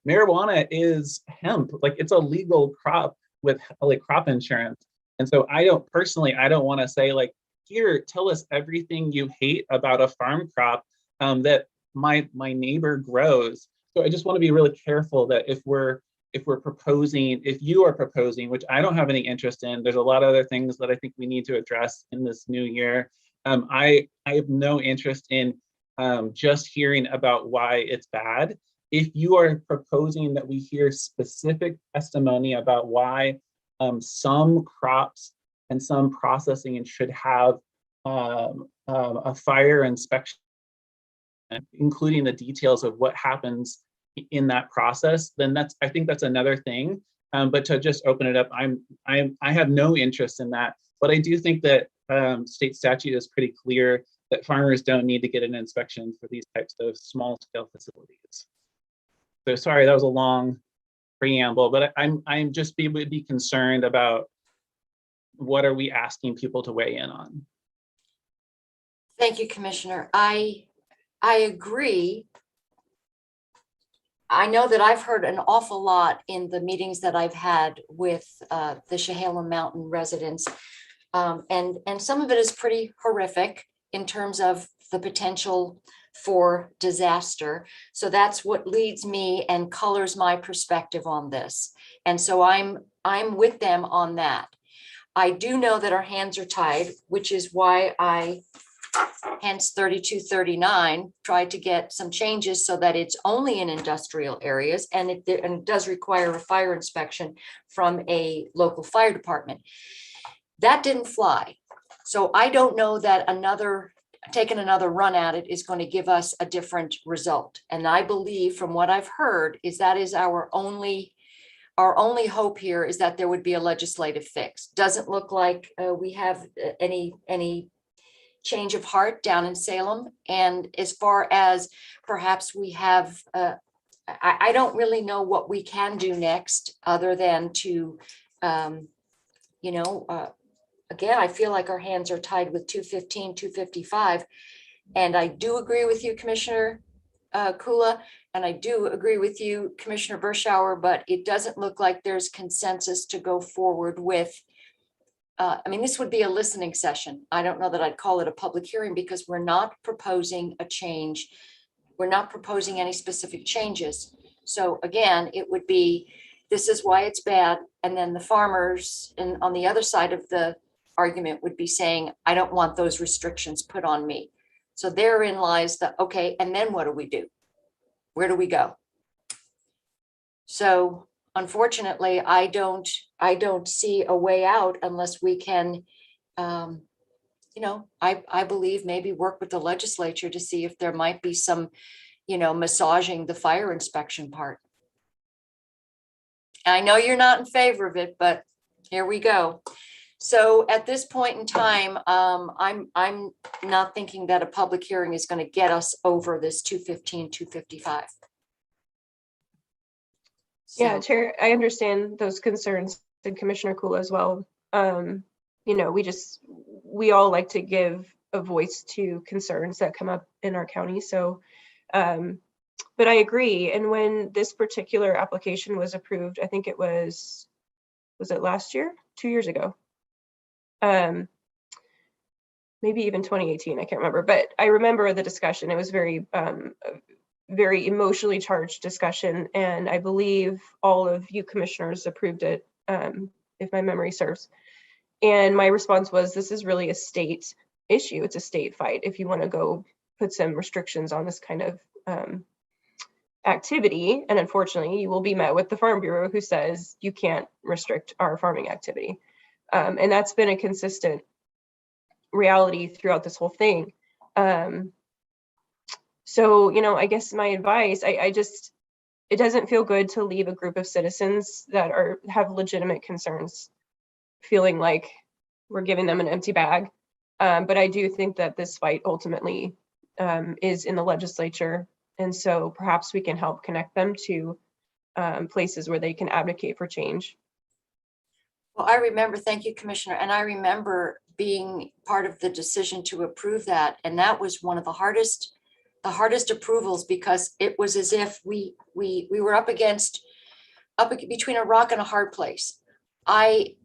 marijuana is hemp, like it's a legal crop with like crop insurance. And so I don't want to say like, here, tell us everything you hate about a farm crop that my neighbor grows. So I just want to be really careful that if you are proposing, which I don't have any interest in, there's a lot of other things that I think we need to address in this new year. I have no interest in just hearing about why it's bad. If you are proposing that we hear specific testimony about why some crops and some processing should have a fire inspection, including the details of what happens in that process, then I think that's another thing. But to just open it up, I have no interest in that. But I do think that state statute is pretty clear that farmers don't need to get an inspection for these types of small scale facilities. So sorry, that was a long preamble, but I'm just would be concerned about what are we asking people to weigh in on. Thank you, Commissioner. I agree. I know that I've heard an awful lot in the meetings that I've had with the Chehalem Mountain residents. And some of it is pretty horrific in terms of the potential for disaster. So that's what leads me and colors my perspective on this. And so I'm with them on that. I do know that our hands are tied, which is why I hence 3239, tried to get some changes so that it's only in industrial areas, and it does require a fire inspection from a local fire department. That didn't fly. So I don't know that taking another run at it is going to give us a different result. And I believe from what I've heard is that is our only hope here, is that there would be a legislative fix. Doesn't look like we have any change of heart down in Salem. And as far as perhaps we have, I don't really know what we can do next other than to, again, I feel like our hands are tied with 215, 255. And I do agree with you, Commissioner Kula, and I do agree with you, Commissioner Bershauer, but it doesn't look like there's consensus to go forward with. This would be a listening session. I don't know that I'd call it a public hearing because we're not proposing a change. We're not proposing any specific changes. So again, it would be, this is why it's bad. And then the farmers and on the other side of the argument would be saying, I don't want those restrictions put on me. So therein lies the, okay, and then what do we do? Where do we go? So unfortunately, I don't see a way out unless we can, I believe maybe work with the legislature to see if there might be some, massaging the fire inspection part. I know you're not in favor of it, but here we go. So at this point in time, I'm not thinking that a public hearing is going to get us over this 215, 255. Yeah, Chair, I understand those concerns, and Commissioner Kula as well. We all like to give a voice to concerns that come up in our county. So, but I agree. And when this particular application was approved, I think it was it last year, 2 years ago? Maybe even 2018, I can't remember, but I remember the discussion. It was very emotionally charged discussion. And I believe all of you commissioners approved it, if my memory serves. And my response was, this is really a state issue. It's a state fight. If you want to go put some restrictions on this kind of activity, and unfortunately, you will be met with the Farm Bureau who says you can't restrict our farming activity. And that's been a consistent reality throughout this whole thing. So, I guess my advice, it doesn't feel good to leave a group of citizens that have legitimate concerns feeling like we're giving them an empty bag. But I do think that this fight ultimately is in the legislature. And so perhaps we can help connect them to places where they can advocate for change. Well, I remember, thank you, Commissioner, and I remember being part of the decision to approve that. And that was one of the hardest approvals, because it was as if we were up between a rock and a hard place. I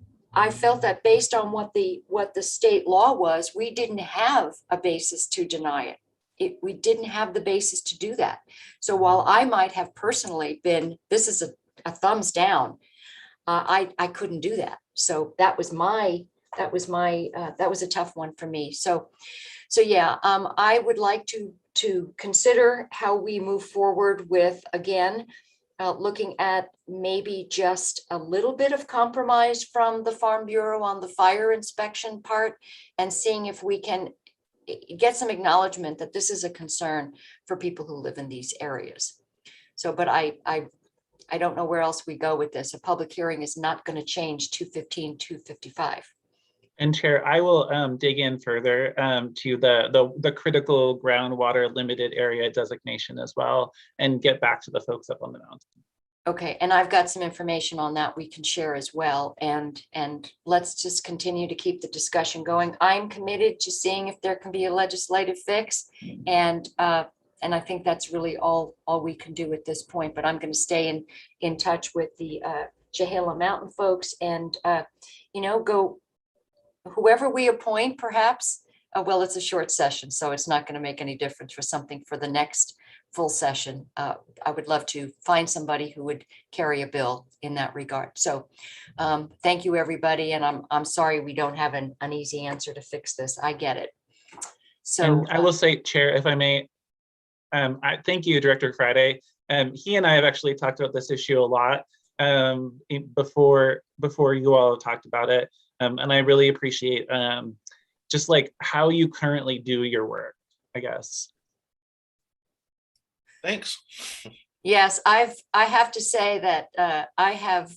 felt that based on what the state law was, we didn't have a basis to deny it. We didn't have the basis to do that. So while I might have personally been, this is a thumbs down, I couldn't do that. So that was a tough one for me. So yeah, I would like to consider how we move forward with, again, looking at maybe just a little bit of compromise from the Farm Bureau on the fire inspection part, and seeing if we can get some acknowledgement that this is a concern for people who live in these areas. So, but I don't know where else we go with this. A public hearing is not going to change 215, 255. And Chair, I will dig in further to the critical groundwater limited area designation as well, and get back to the folks up on the mountain. Okay, and I've got some information on that we can share as well. And let's just continue to keep the discussion going. I'm committed to seeing if there can be a legislative fix. And I think that's really all we can do at this point. But I'm going to stay in touch with the Chehalem Mountain folks and, go whoever we appoint, perhaps. Well, it's a short session, so it's not going to make any difference for something for the next full session. I would love to find somebody who would carry a bill in that regard. So thank you, everybody. And I'm sorry we don't have an easy answer to fix this. I get it. So And I will say, Chair, if I may, I thank you, Director Friday. He and I have actually talked about this issue a lot before you all talked about it. And I really appreciate just like how you currently do your work, I guess. Thanks. yes, I have to say that I have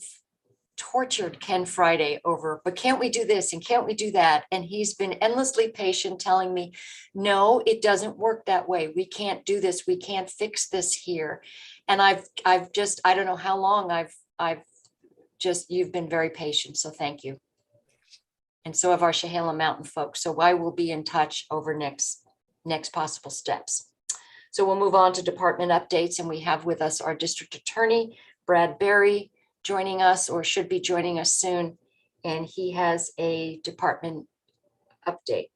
tortured Ken Friday over, but can't we do this and can't we do that? And he's been endlessly patient telling me, no, it doesn't work that way. We can't do this. We can't fix this here. And I've just, I don't know how long you've been very patient. So thank you. And so have our Chehalem Mountain folks. So I will be in touch over next possible steps. So we'll move on to department updates, and we have with us our district attorney, Brad Berry, joining us, or should be joining us soon. And he has a department update.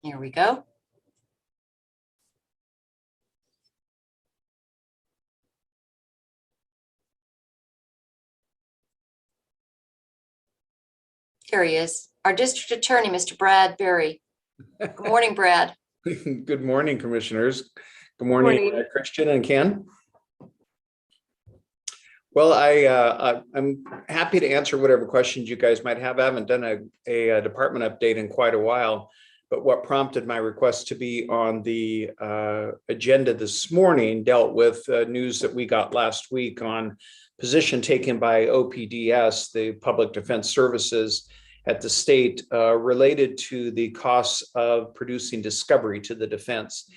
Here we go. Here he is, our district attorney, Mr. Brad Berry. Good morning, Brad. Good morning, commissioners. Good morning, Morning. Christian and Ken. Well, I'm happy to answer whatever questions you guys might have. I haven't done a department update in quite a while, but what prompted my request to be on the agenda this morning dealt with news that we got last week on position taken by OPDS, the Public Defense Services at the state, related to the costs of producing discovery to the defense.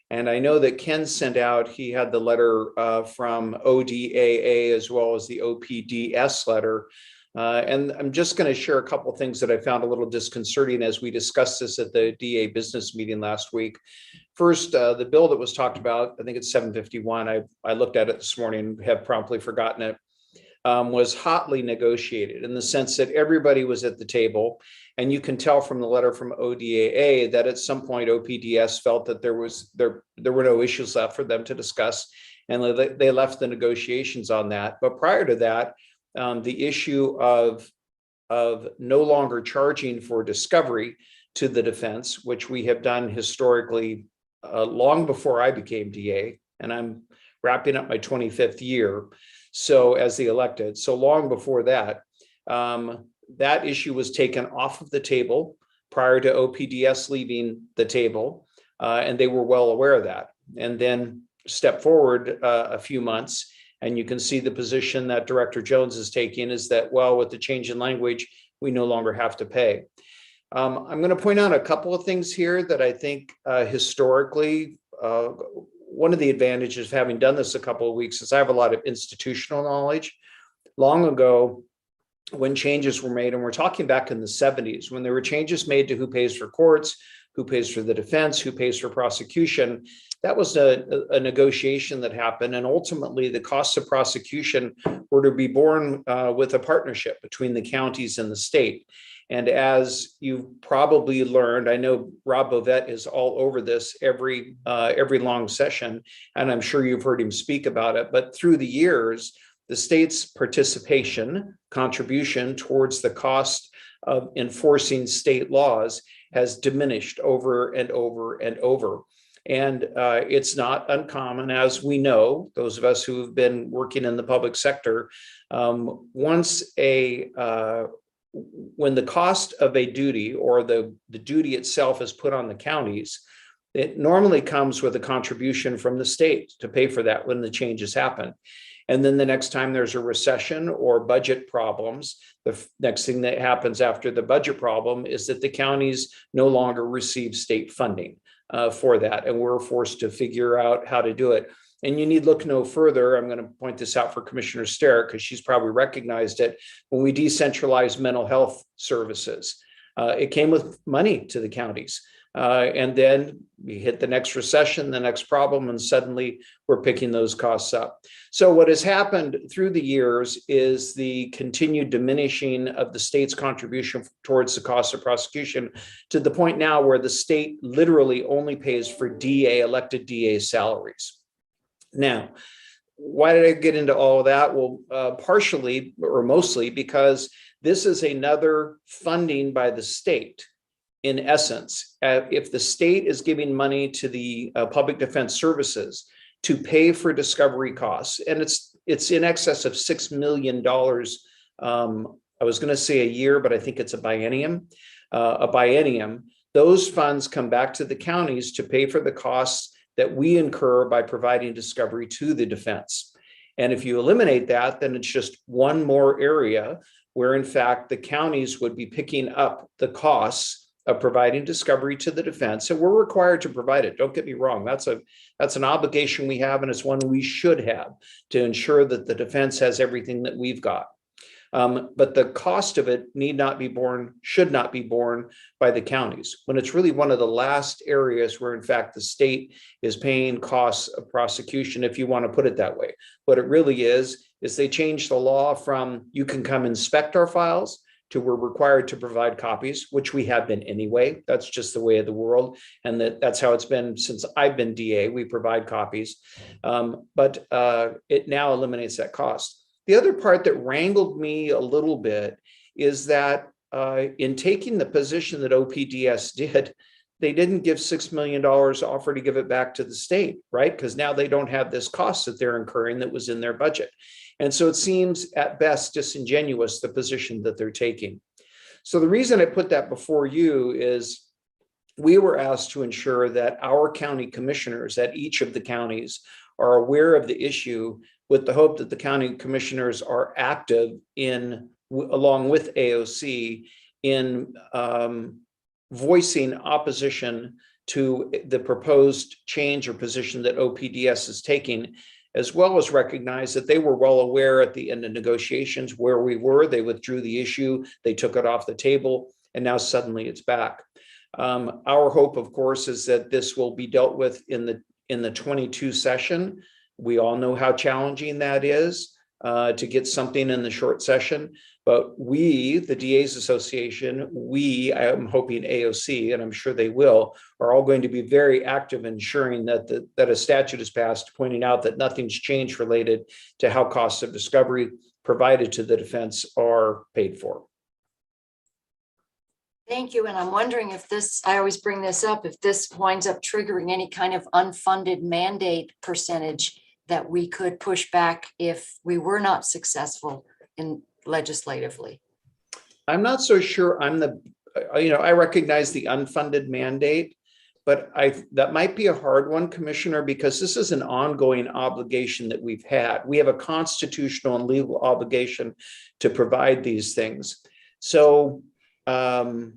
And I know that Ken sent out, he had the letter from ODAA as well as the OPDS letter. And I'm just going to share a couple of things that I found a little disconcerting as we discussed this at the DA business meeting last week. First, the bill that was talked about, I think it's 751. I looked at it this morning, have promptly forgotten it. Was hotly negotiated in the sense that everybody was at the table. And you can tell from the letter from ODAA that at some point OPDS felt that there were no issues left for them to discuss, and they left the negotiations on that. But prior to that, the issue of no longer charging for discovery to the defense, which we have done historically long before I became DA, and I'm wrapping up my 25th year. So as the elected, so long before that, that issue was taken off of the table prior to OPDS leaving the table, and they were well aware of that. And then step forward a few months, and you can see the position that Director Jones is taking is that, well, with the change in language, we no longer have to pay. I'm going to point out a couple of things here that I think historically, one of the advantages of having done this a couple of weeks is I have a lot of institutional knowledge. Long ago, when changes were made, and we're talking back in the 70s, when there were changes made to who pays for courts, who pays for the defense, who pays for prosecution, that was a negotiation that happened. And ultimately, the costs of prosecution were to be borne with a partnership between the counties and the state. And as you've probably learned, I know Rob Bovett is all over this every long session, and I'm sure you've heard him speak about it. But through the years, the state's contribution towards the cost of enforcing state laws has diminished over and over and over. And it's not uncommon, as we know, those of us who have been working in the public sector, when the cost of a duty or the duty itself is put on the counties, it normally comes with a contribution from the state to pay for that when the changes happen. And then the next time there's a recession or budget problems, the next thing that happens after the budget problem is that the counties no longer receive state funding for that. And we're forced to figure out how to do it. And you need look no further. I'm going to point this out for Commissioner Sterrick because she's probably recognized it. When we decentralized mental health services, it came with money to the counties. And then we hit the next recession, the next problem, and suddenly we're picking those costs up. So what has happened through the years is the continued diminishing of the state's contribution towards the cost of prosecution to the point now where the state literally only pays for elected DA salaries. Now, why did I get into all of that? Well, partially or mostly because this is another funding by the state. In essence, if the state is giving money to the public defense services to pay for discovery costs, and it's in excess of $6 million. I was going to say a year, but I think it's a biennium. Those funds come back to the counties to pay for the costs that we incur by providing discovery to the defense. And if you eliminate that, then it's just one more area where, in fact, the counties would be picking up the costs of providing discovery to the defense. And we're required to provide it. Don't get me wrong. That's an obligation we have, and it's one we should have to ensure that the defense has everything that we've got. But the cost of it should not be borne by the counties, when it's really one of the last areas where, in fact, the state is paying costs of prosecution, if you want to put it that way. What it really is they changed the law from you can come inspect our files to we're required to provide copies, which we have been anyway. That's just the way of the world. And that's how it's been since I've been DA. We provide copies, but it now eliminates that cost. The other part that wrangled me a little bit is that in taking the position that OPDS did, they didn't give $6 million offer to give it back to the state, right? Because now they don't have this cost that they're incurring that was in their budget. And so it seems at best disingenuous, the position that they're taking. So the reason I put that before you is we were asked to ensure that our county commissioners at each of the counties are aware of the issue, with the hope that the county commissioners are active along with AOC in voicing opposition to the proposed change or position that OPDS is taking, as well as recognize that they were well aware at the end of negotiations where we were. They withdrew the issue, they took it off the table, and now suddenly it's back. Our hope, of course, is that this will be dealt with in the 22 session. We all know how challenging that is to get something in the short session, but we, the DA's Association, I am hoping AOC, and I'm sure they will, are all going to be very active in ensuring that a statute is passed, pointing out that nothing's changed related to how costs of discovery provided to the defense are paid for. Thank you. And I'm wondering if I always bring this up, if this winds up triggering any kind of unfunded mandate percentage that we could push back if we were not successful in legislatively. I'm not so sure I recognize the unfunded mandate, but that might be a hard one, Commissioner, because this is an ongoing obligation that we've had. We have a constitutional and legal obligation to provide these things. So if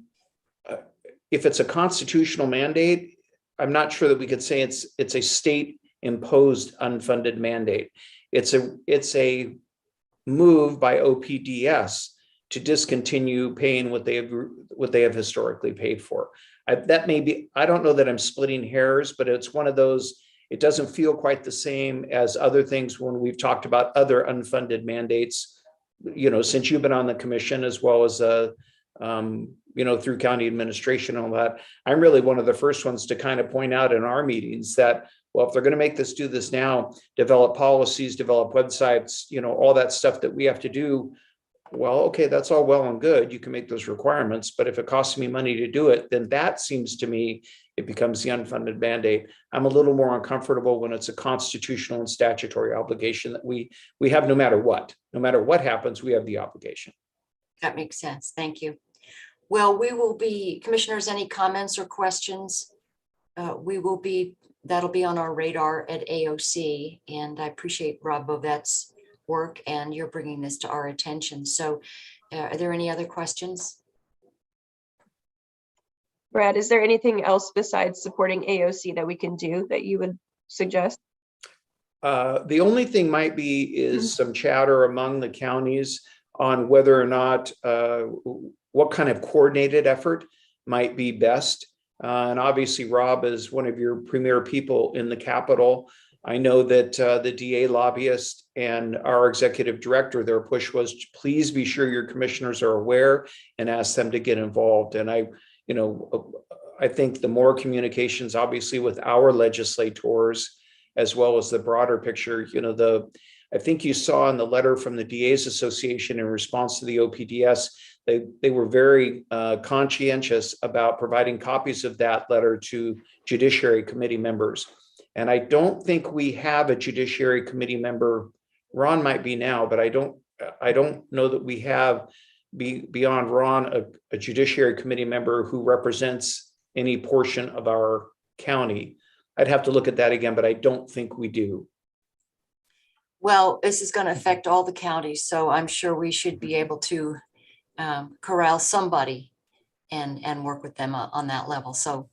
it's a constitutional mandate, I'm not sure that we could say it's a state imposed unfunded mandate. It's a move by OPDS to discontinue paying what they have historically paid for. That may be, I don't know that I'm splitting hairs, but it's one of those, it doesn't feel quite the same as other things when we've talked about other unfunded mandates, since you've been on the commission, as well as through county administration and all that. I'm really one of the first ones to kind of point out in our meetings that, well, if they're going to do this now, develop policies, develop websites, all that stuff that we have to do. Well, okay, that's all well and good. You can make those requirements, but if it costs me money to do it, then that seems to me, it becomes the unfunded mandate. I'm a little more uncomfortable when it's a constitutional and statutory obligation that we have no matter what happens, we have the obligation. That makes sense. Thank you. Well, we will be, commissioners, any comments or questions? That'll be on our radar at AOC, and I appreciate Rob Bovet's work and you're bringing this to our attention. So are there any other questions? Brad, is there anything else besides supporting AOC that we can do that you would suggest? The only thing might be is some chatter among the counties on whether or not what kind of coordinated effort might be best. And obviously, Rob is one of your premier people in the Capitol. I know that the DA lobbyist and our executive director, their push was, please be sure your commissioners are aware and ask them to get involved. And I think the more communications, obviously, with our legislators as well as the broader picture. You know, I think you saw in the letter from the DA's Association in response to the OPDS, they were very conscientious about providing copies of that letter to Judiciary Committee members. And I don't think we have a Judiciary Committee member. Ron might be now, but I don't know that we have beyond Ron a Judiciary Committee member who represents any portion of our county. I'd have to look at that again, but I don't think we do. Well, this is going to affect all the counties, so I'm sure we should be able to corral somebody and work with them on that level. So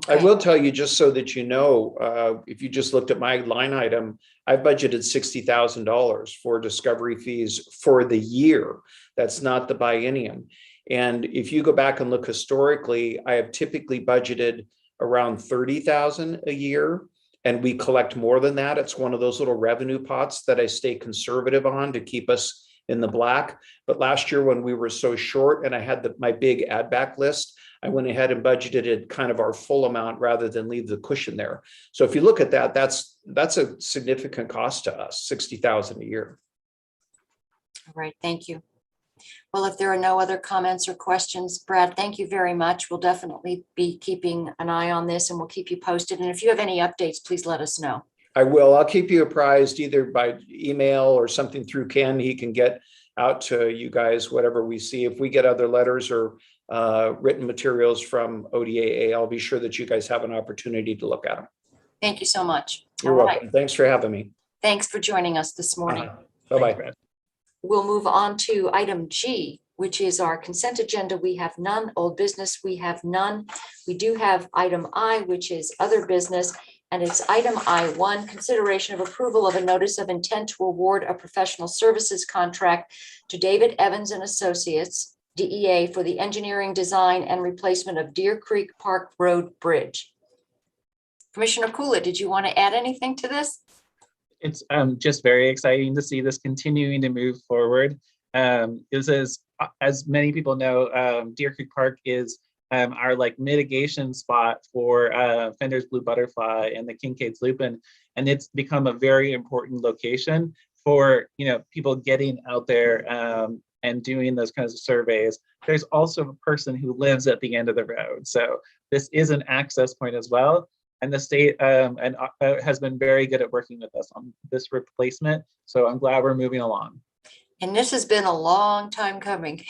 I will tell you, just so that you know, if you just looked at my line item, I budgeted $60,000 for discovery fees for the year. That's not the biennium. And if you go back and look historically, I have typically budgeted around $30,000 a year, and we collect more than that. It's one of those little revenue pots that I stay conservative on to keep us in the black. But last year, when we were so short and I had my big add back list, I went ahead and budgeted it kind of our full amount rather than leave the cushion there. So if you look at that, that's a significant cost to us, $60,000 a year. all right, thank you. Well, if there are no other comments or questions, Brad, thank you very much. We'll definitely be keeping an eye on this and we'll keep you posted. And if you have any updates, please let us know. I will. I'll keep you apprised either by email or something through Ken. He can get out to you guys, whatever we see. If we get other letters or written materials from ODAA, I'll be sure that you guys have an opportunity to look at them. Thank you so much. You're All welcome. right. Thanks for having me. Thanks for joining us this morning. Bye-bye. Brad. We'll move on to item G, which is our consent agenda. We have none. Old business, we have none. We do have item I, which is other business, and it's item I1, consideration of approval of a notice of intent to award a professional services contract to David Evans and Associates, DEA, for the engineering, design, and replacement of Deer Creek Park Road Bridge. Commissioner Kula, did you want to add anything to this? It's just very exciting to see this continuing to move forward. This is, as many people know, Deer Creek Park is our like mitigation spot for Fender's blue butterfly and the Kincaid's lupin, and it's become a very important location for people getting out there and doing those kinds of surveys. There's also a person who lives at the end of the road, so this is an access point as well. And the state has been very good at working with us on this replacement. So I'm glad we're moving along. And this has been a long time coming.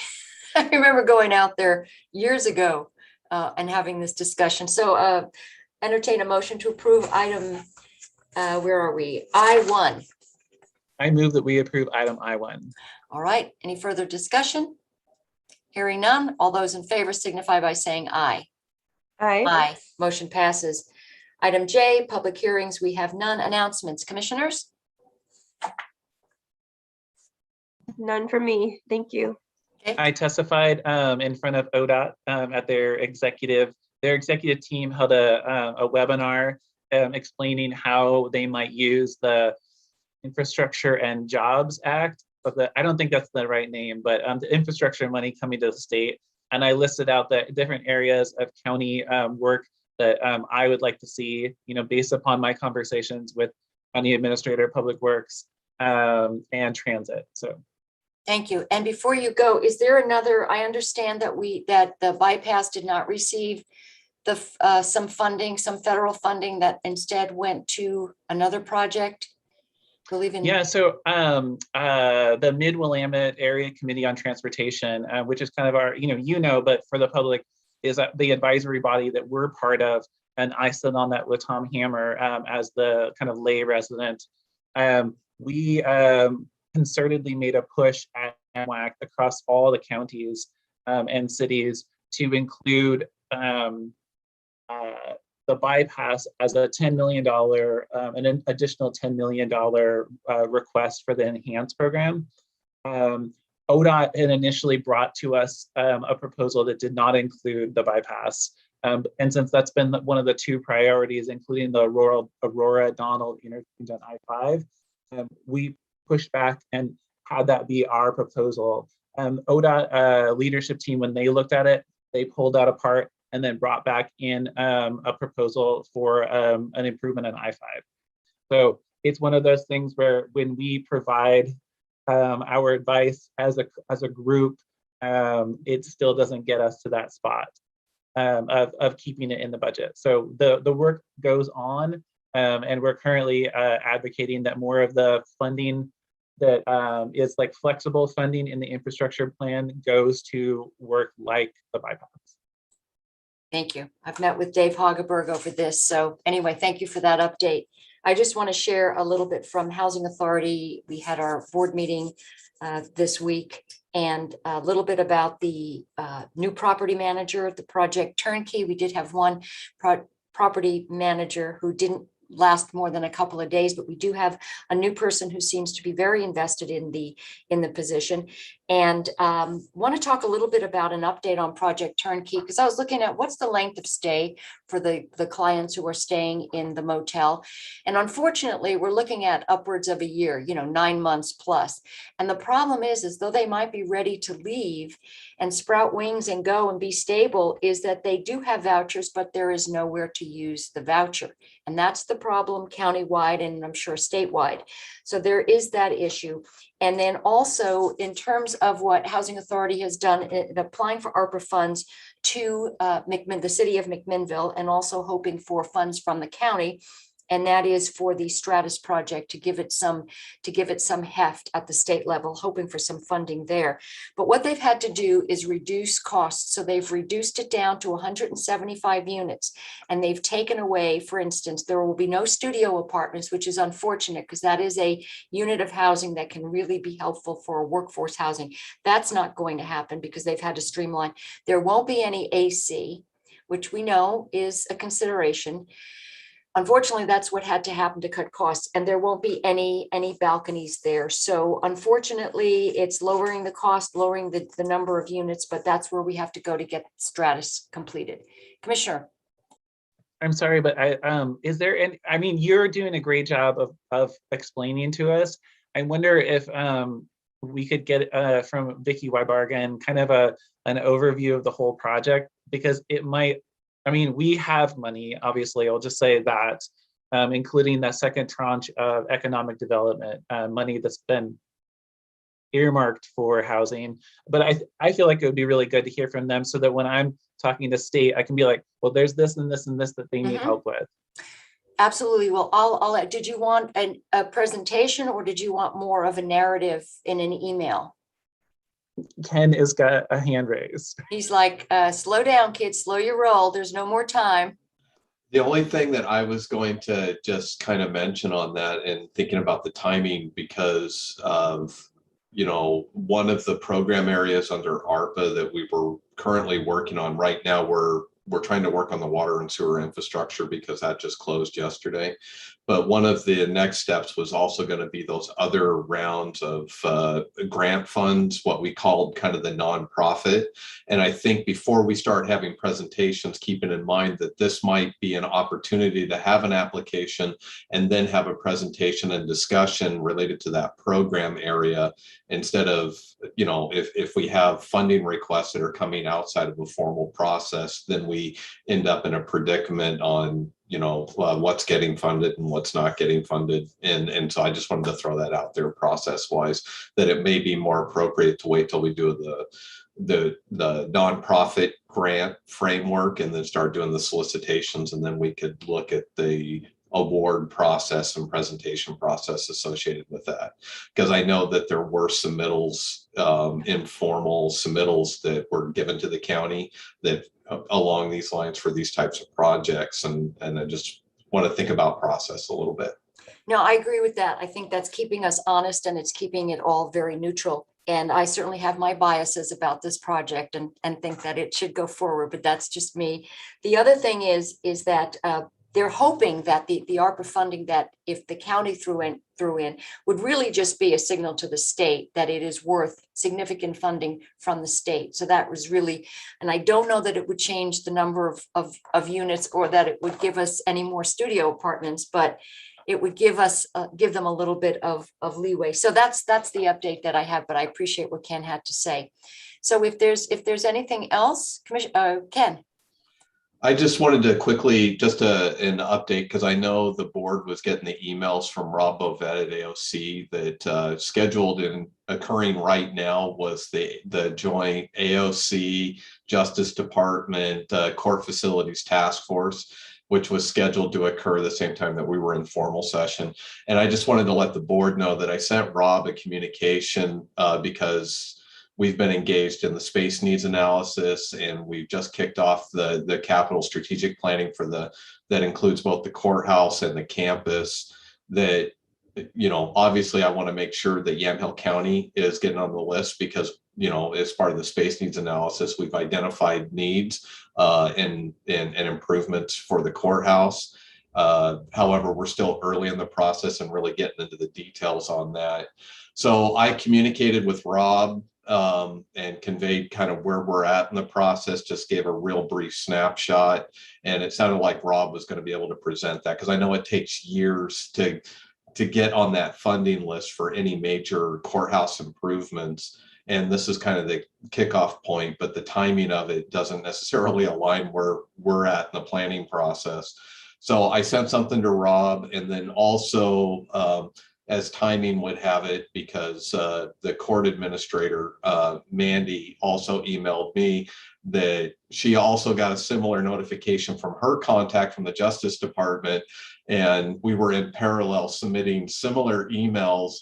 I remember going out there years ago and having this discussion. So entertain a motion to approve item, where are we? I1. I move that we approve item I1. All right, any further discussion? Hearing none, all those in favor signify by saying aye. Aye. Aye, motion passes. Item J, public hearings, we have none. Announcements, commissioners? None for me. Thank you. I testified in front of ODOT at their executive team held a webinar explaining how they might use the Infrastructure and Jobs Act. But I don't think that's the right name, but the infrastructure money coming to the state. And I listed out the different areas of county work that I would like to see, based upon my conversations with County Administrator, Public Works, and Transit. So. Thank you. And before you go, is there another, I understand that the bypass did not receive some funding, some federal funding that instead went to another project? Yeah, so the Mid-Willamette Area Committee on Transportation, which is kind of our, but for the public, is the advisory body that we're part of. And I sit on that with Tom Hammer as the kind of lay resident. We concertedly made a push at NWAC across all the counties and cities to include the bypass as a $10 million, an additional $10 million request for the Enhance program. ODOT had initially brought to us a proposal that did not include the bypass. And since that's been one of the two priorities, including the Aurora-Donald interchange on I-5, we pushed back and had that be our proposal. ODOT leadership team, when they looked at it, they pulled that apart and then brought back in a proposal for an improvement on I-5. So it's one of those things where when we provide our advice as a group, it still doesn't get us to that spot of keeping it in the budget. So the work goes on, and we're currently advocating that more of the funding that is like flexible funding in the infrastructure plan goes to work like the bypass. Thank you. I've met with Dave Hageberg over this. So anyway, thank you for that update. I just want to share a little bit from Housing Authority. We had our board meeting this week, and a little bit about the new property manager, the project turnkey. We did have one property manager who didn't last more than a couple of days, but we do have a new person who seems to be very invested in the position. And want to talk a little bit about an update on Project Turnkey, because I was looking at what's the length of stay for the clients who are staying in the motel. And unfortunately, we're looking at upwards of a year, 9 months plus. And the problem is though they might be ready to leave and sprout wings and go and be stable, is that they do have vouchers, but there is nowhere to use the voucher. And that's the problem countywide, and I'm sure statewide. So there is that issue. And then also in terms of what Housing Authority has done in applying for ARPA funds to the city of McMinnville, and also hoping for funds from the county. And that is for the Stratus project to give it some heft at the state level, hoping for some funding there. But what they've had to do is reduce costs. So they've reduced it down to 175 units. And they've taken away, for instance, there will be no studio apartments, which is unfortunate because that is a unit of housing that can really be helpful for workforce housing. That's not going to happen because they've had to streamline. There won't be any AC, which we know is a consideration. Unfortunately, that's what had to happen to cut costs, and there won't be any balconies there. So unfortunately, it's lowering the cost, lowering the number of units, but that's where we have to go to get Stratus completed. Commissioner. I'm sorry, but is there any, I mean, you're doing a great job of explaining to us. I wonder if we could get from Vicki Weibargen kind of an overview of the whole project, because it might, I mean, we have money, obviously, I'll just say that, including that second tranche of economic development money that's been earmarked for housing. But I feel like it would be really good to hear from them so that when I'm talking to state, I can be like, well, there's this and this and this that they need help with. Absolutely. Well, I'll did you want a presentation, or did you want more of a narrative in an email? Ken has got a hand raised. He's like, slow down, kids, slow your roll. There's no more time. The only thing that I was going to just kind of mention on that, and thinking about the timing, because of, one of the program areas under ARPA that we were currently working on right now, we're trying to work on the water and sewer infrastructure because that just closed yesterday. But one of the next steps was also going to be those other rounds of grant funds, what we called kind of the nonprofit. And I think before we start having presentations, keeping in mind that this might be an opportunity to have an application and then have a presentation and discussion related to that program area, instead of, if we have funding requests that are coming outside of a formal process, then we end up in a predicament on what's getting funded and what's not getting funded. And so I just wanted to throw that out there process wise, that it may be more appropriate to wait till we do the nonprofit grant framework and then start doing the solicitations. And then we could look at the award process and presentation process associated with that. Because I know that there were submittals, informal submittals that were given to the county that along these lines for these types of projects. And I just want to think about process a little bit. No, I agree with that. I think that's keeping us honest, and it's keeping it all very neutral. And I certainly have my biases about this project and think that it should go forward, but that's just me. The other thing is that they're hoping that the ARPA funding that if the county threw in would really just be a signal to the state that it is worth significant funding from the state. So that was really, and I don't know that it would change the number of units, or that it would give us any more studio apartments, but it would give them a little bit of leeway. So that's the update that I have, but I appreciate what Ken had to say. So if there's anything else, Ken. I just wanted to quickly, just an update, because I know the board was getting the emails from Rob Bovet at AOC that scheduled and occurring right now was the joint AOC, Justice Department, Court Facilities Task Force, which was scheduled to occur the same time that we were in formal session. And I just wanted to let the board know that I sent Rob a communication because we've been engaged in the space needs analysis, and we've just kicked off the capital strategic planning for that includes both the courthouse and the campus. That, you know, obviously I want to make sure that Yamhill County is getting on the list because, you know, as part of the space needs analysis, we've identified needs and improvements for the courthouse. However, we're still early in the process and really getting into the details on that. So I communicated with Rob and conveyed kind of where we're at in the process, just gave a real brief snapshot. And it sounded like Rob was going to be able to present that, because I know it takes years to get on that funding list for any major courthouse improvements. And this is kind of the kickoff point, but the timing of it doesn't necessarily align where we're at in the planning process. So I sent something to Rob, and then also as timing would have it, because the court administrator, Mandy, also emailed me that she also got a similar notification from her contact from the Justice Department. And we were in parallel submitting similar emails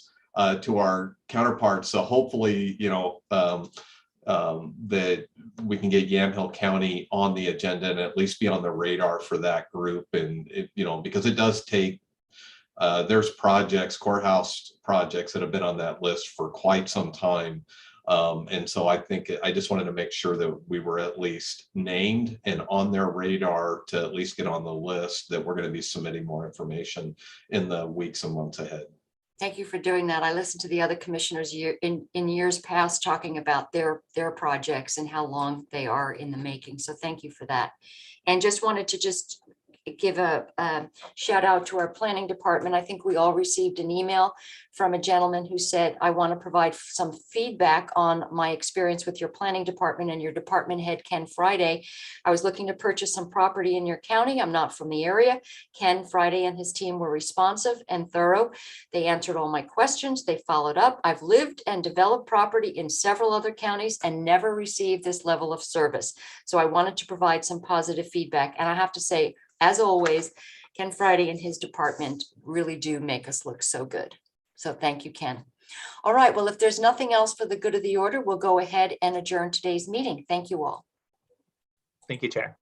to our counterparts. So hopefully, you know, that we can get Yamhill County on the agenda and at least be on the radar for that group. And, you know, because it does take, there's courthouse projects that have been on that list for quite some time. And so I think I just wanted to make sure that we were at least named and on their radar to at least get on the list, that we're going to be submitting more information in the weeks and months ahead. Thank you for doing that. I listened to the other commissioners in years past talking about their projects and how long they are in the making. So thank you for that. And just wanted to give a shout out to our planning department. I think we all received an email from a gentleman who said, I want to provide some feedback on my experience with your planning department and your department head, Ken Friday. I was looking to purchase some property in your county. I'm not from the area. Ken Friday and his team were responsive and thorough. They answered all my questions. They followed up. I've lived and developed property in several other counties and never received this level of service. So I wanted to provide some positive feedback. And I have to say, as always, Ken Friday and his department really do make us look so good. So thank you, Ken. All right, well, if there's nothing else for the good of the order, we'll go ahead and adjourn today's meeting. Thank you all. Thank you, Chair.